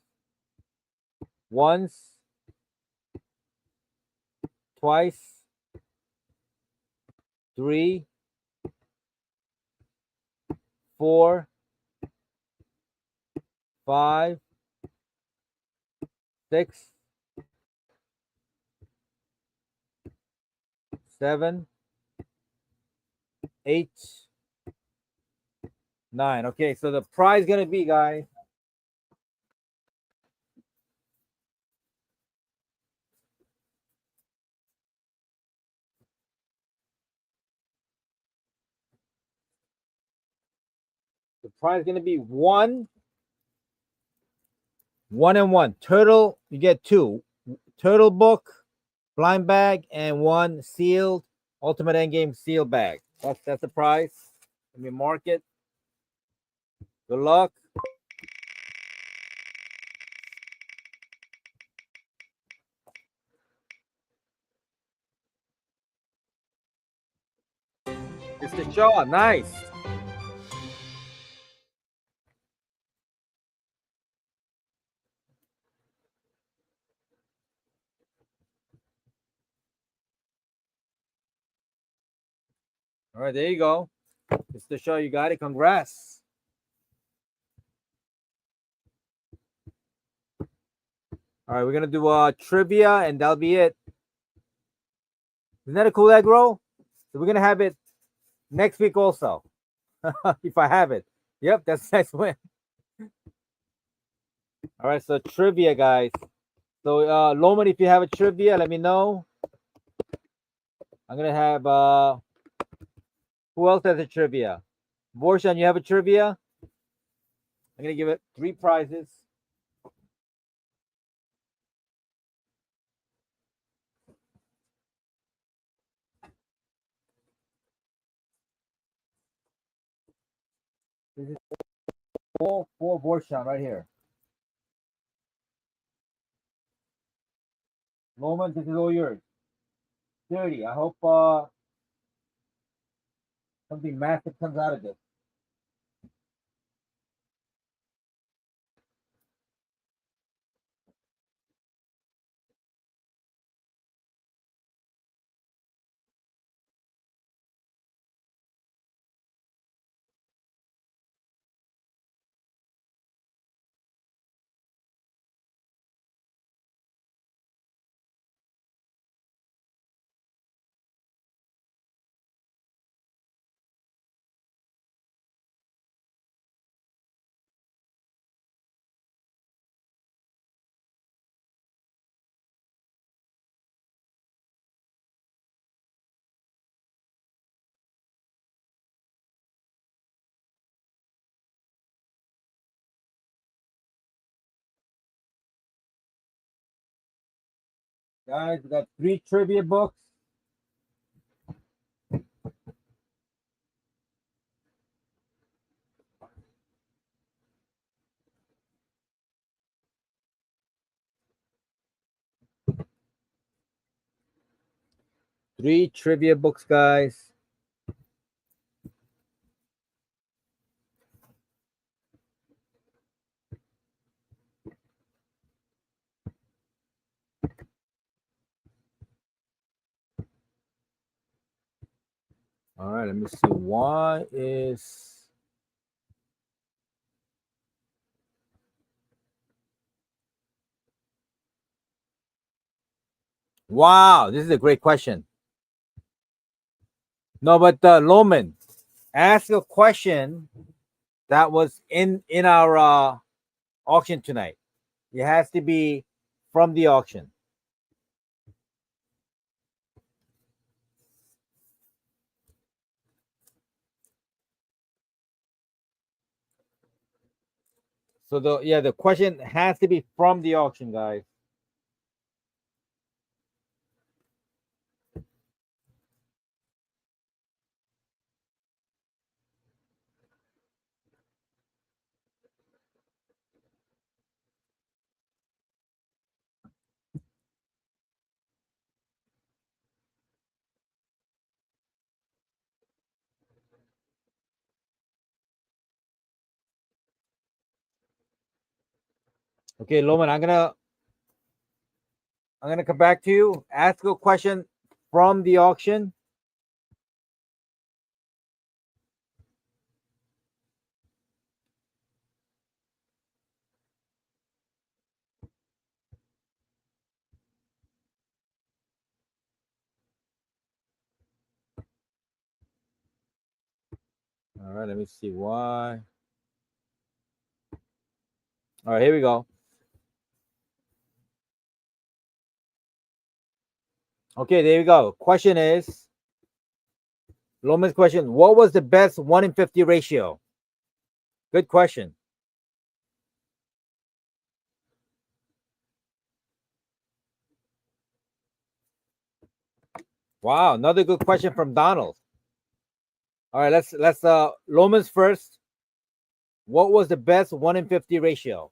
Once, twice, 3, 4, 5, 6, 7, 8, 9. Okay, so the prize gonna be, guys, the prize gonna be one and one. Turtle, you get two. Turtle book, blind bag, and one sealed Ultimate Endgame sealed bag. That's the prize. Let me mark it. Good luck. It's the Shaw. Nice. All right, there you go. It's the Shaw. You got it. Congrats. All right, we're gonna do trivia, and that'll be it. Isn't that a cool egg roll? So we're gonna have it next week also, if I have it. Yep, that's next win. All right, so trivia, guys. So Loman, if you have a trivia, let me know. I'm gonna have who else has a trivia? Borshan, you have a trivia? I'm gonna give it 3 prizes. This is four Borshan right here. Loman, this is all yours. 30. I hope something massive comes out of this. Guys, we got 3 trivia books. Three trivia books, guys. All right, let me see. One is wow. This is a great question. No, but Loman, ask a question that was in our auction tonight. It has to be from the auction. So the question has to be from the auction, guys. Okay, Loman, I'm gonna come back to you. Ask a question from the auction. All right, let me see why. All right, here we go. Okay, there we go. Question is Loman's question. What was the best 1 in 50 ratio? Good question. Wow, another good question from Donald. All right, let's Loman's first. What was the best 1 in 50 ratio?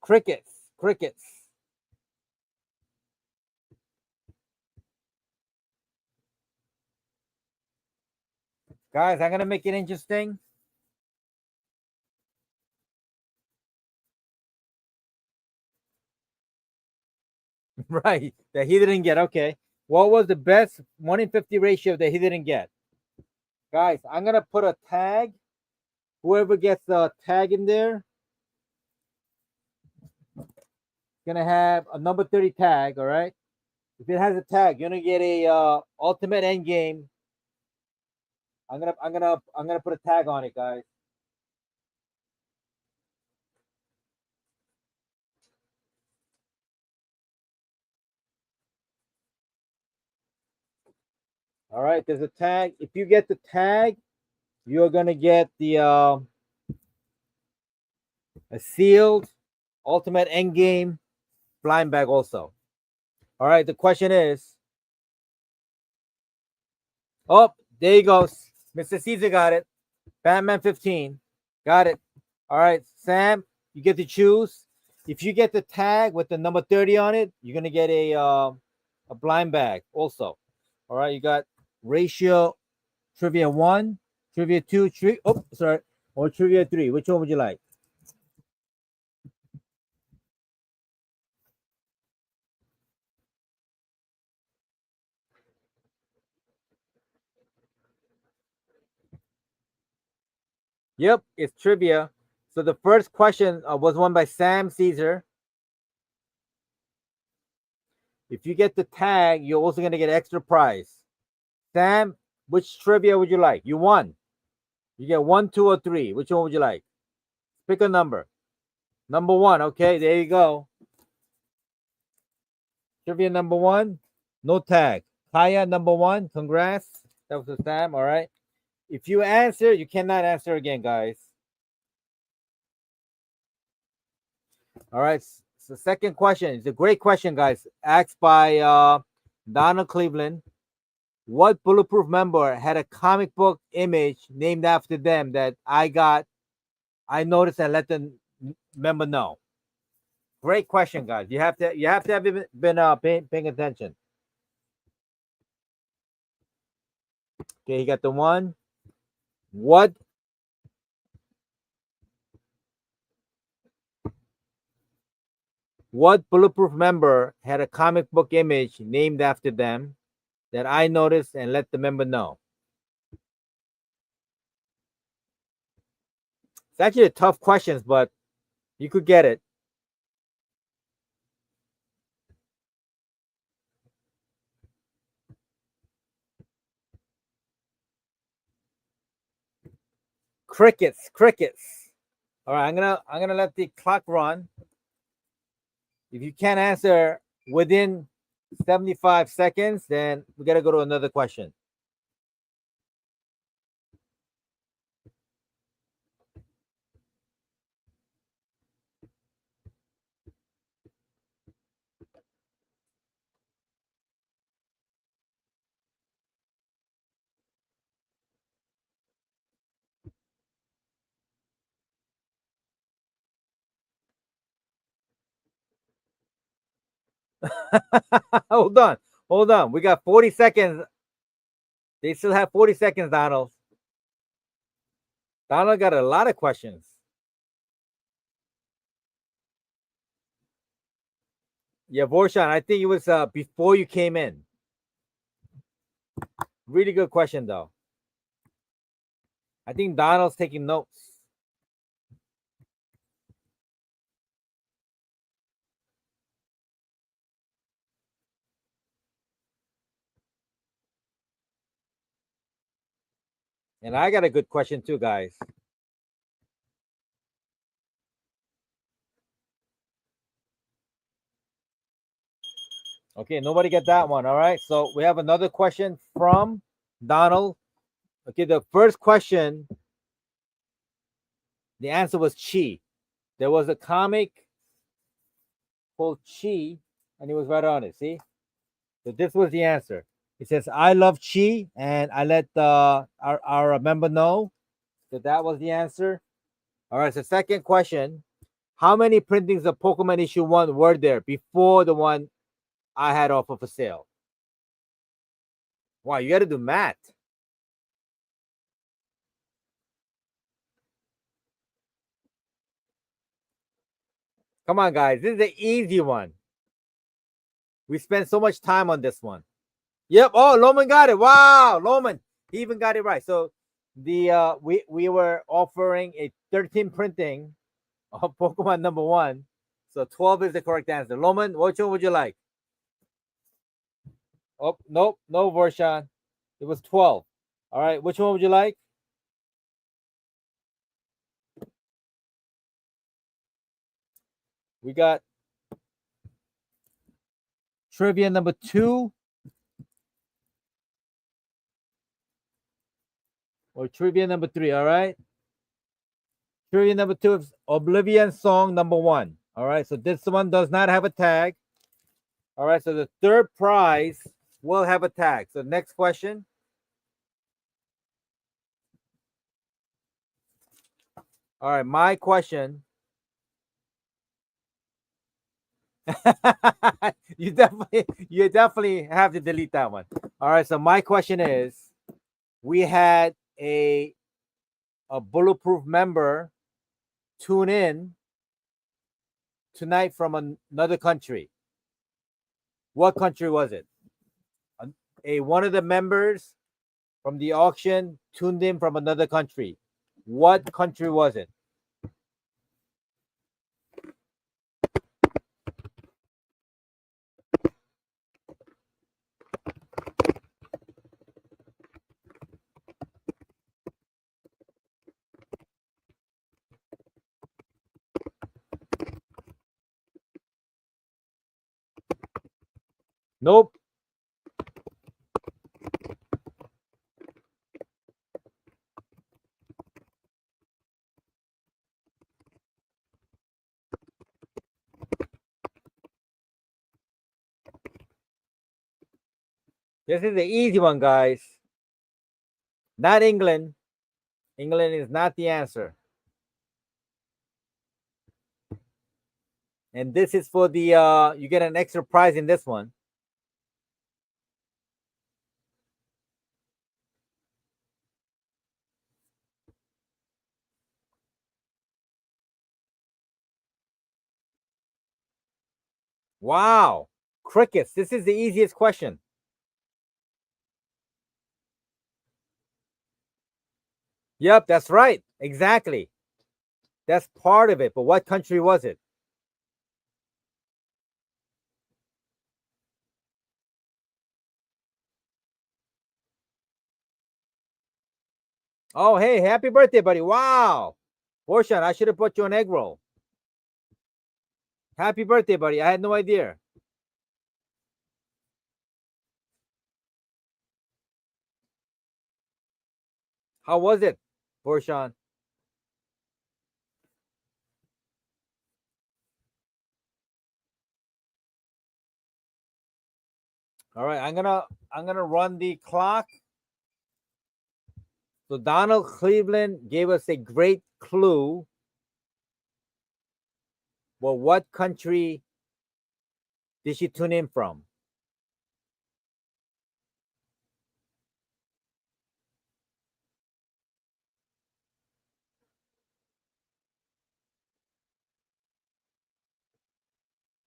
Crickets. Crickets. Guys, I'm gonna make it interesting. Right, that he didn't get. Okay. What was the best 1 in 50 ratio that he didn't get? Guys, I'm gonna put a tag. Whoever gets the tag in there, gonna have a number 30 tag. All right. If it has a tag, you're gonna get a ultimate end game. I'm gonna put a tag on it, guys. All right, there's a tag. If you get the tag, you're gonna get the a sealed ultimate end game blind bag also. All right, the question is, oh, there he goes. Mr. Caesar got it. Batman 15. Got it. All right, Sam, you get to choose. If you get the tag with the number 30 on it, you're gonna get a blind bag also. All right, you got ratio trivia 1, trivia 2, sorry, or trivia 3. Which one would you like? Yep, it's trivia. So the first question was won by Sam Caesar. If you get the tag, you're also gonna get extra prize. Sam, which trivia would you like? You won. You get 1, 2, or 3. Which one would you like? Pick a number. Number 1. Okay, there you go. Trivia number 1. No tag. Kaya number 1. Congrats. That was the Sam. All right. If you answer, you cannot answer again, guys. All right. So second question. It's a great question, guys. Asked by Donald Cleveland. What Bulletproof member had a comic book image named after them that I noticed and let the member know? Great question, guys. You have to have been paying attention. Okay, he got the one. What Bulletproof member had a comic book image named after them that I noticed and let the member know? It's actually a tough questions, but you could get it. Crickets, crickets. All right, I'm gonna let the clock run. If you can't answer within 75 seconds, then we gotta go to another question. hold on, hold on. We got 40 seconds. They still have 40 seconds, Donald. Donald got a lot of questions. Yeah, Vorshan, I think it was before you came in. Really good question though. I think Donald's taking notes. And I got a good question too, guys. Okay, nobody get that one. All right. So we have another question from Donald. Okay, the first question, the answer was Chi. There was a comic called Chi, and he was right on it. See? So this was the answer. It says, I love Chi, and I let our member know that that was the answer. All right, so second question. How many printings of Pokemon issue 1 were there before the one I had offered for sale? Wow, you got to do math. Come on, guys. This is an easy one. We spent so much time on this one. Yep. Oh, Loman got it. Wow, Loman. He even got it right. So the we were offering a 13 printing of Pokemon number 1. So 12 is the correct answer. Loman, which one would you like? Oh, nope, no, Vorshan. It was 12. All right, which one would you like? We got trivia number 2 or trivia number 3. All right. Trivia number 2 is Oblivion Song number 1. All right. So this one does not have a tag. All right. So the third prize will have a tag. So next question. All right. My question. you definitely have to delete that one. All right. So my question is, we had a bulletproof member tune in tonight from another country. What country was it? A one of the members from the auction tuned in from another country. What country was it? Nope. This is the easy one, guys. Not England. England is not the answer. And this is for the you get an extra prize in this one. Wow. Crickets. This is the easiest question. Yep, that's right. Exactly. That's part of it. But what country was it? Oh, hey, happy birthday, buddy. Wow. Borshan, I should have brought you an egg roll. Happy birthday, buddy. I had no idea. How was it, Borshan? All right, I'm gonna run the clock. So Donald Cleveland gave us a great clue. Well, what country did she tune in from?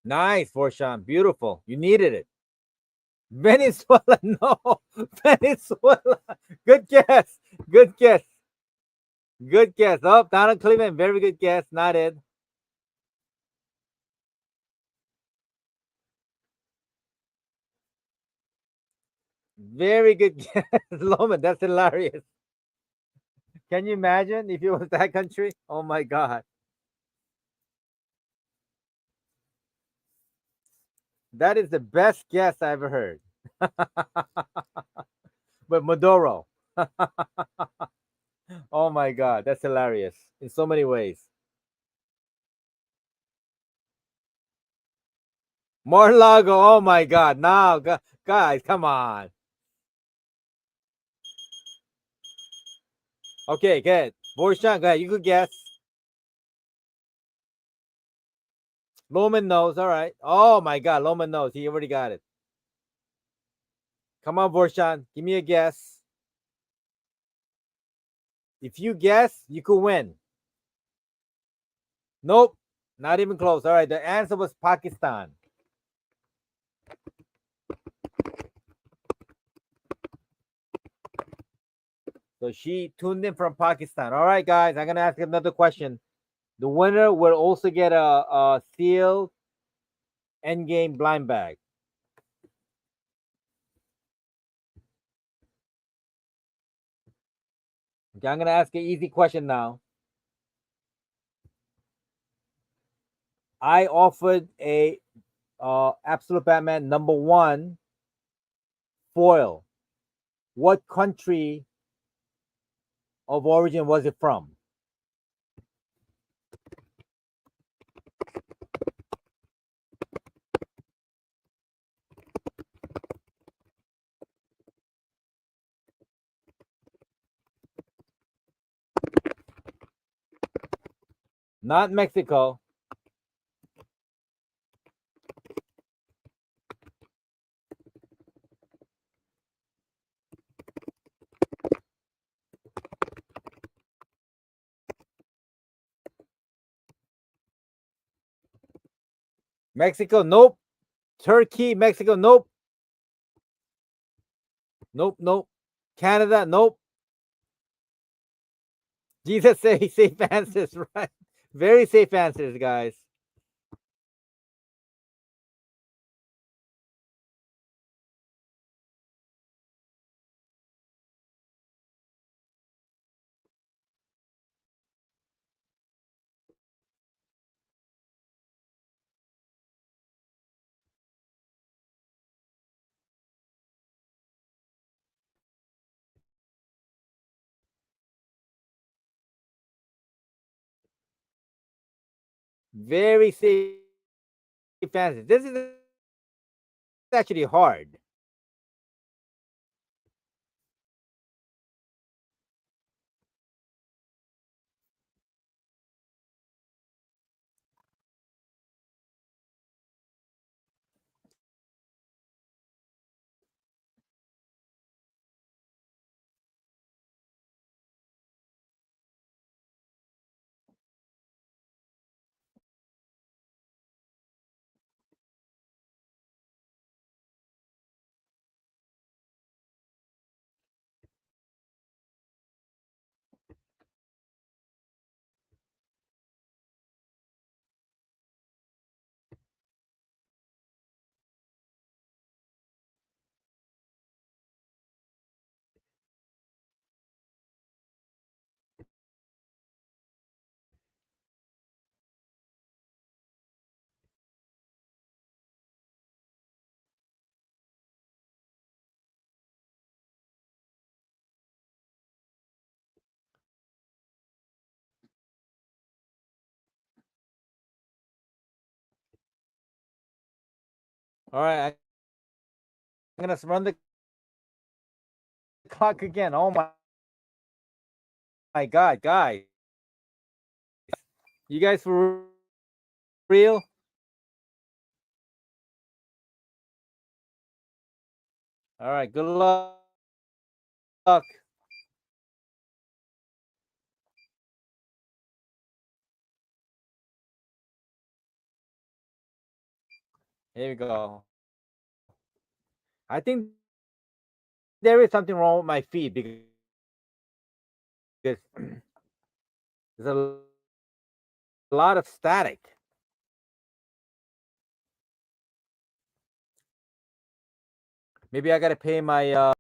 Nice, Borshan. Beautiful. You needed it. Venezuela. No, Venezuela. Good guess. Good guess. Good guess. Oh, Donald Cleveland. Very good guess. Not it. Very good guess. Loman, that's hilarious. Can you imagine if it was that country? Oh my God. That is the best guess I ever heard. But Maduro. Oh my God. That's hilarious in so many ways. Mar-Lago. Oh my God. Now, guys, come on. Okay, good. Borishan, go ahead. You could guess. Loman knows. All right. Oh my God. Loman knows. He already got it. Come on, Borshan. Give me a guess. If you guess, you could win. Nope. Not even close. All right. The answer was Pakistan. So she tuned in from Pakistan. All right, guys. I'm going to ask another question. The winner will also get a sealed endgame blind bag. Okay, I'm going to ask an easy question now. I offered a Absolute Batman #1 foil. What country of origin was it from? Not Mexico. Mexico, nope. Turkey, Mexico, nope. Nope, nope. Canada, nope. Jesus say safe answers, right? Very safe answers, guys. Very safe answers. This is actually hard. All right, I'm gonna run the clock again. Oh my God, guys, you guys for real? All right, good luck. Here we go. I think there is something wrong with my feed because there's a lot of static. Maybe I gotta pay my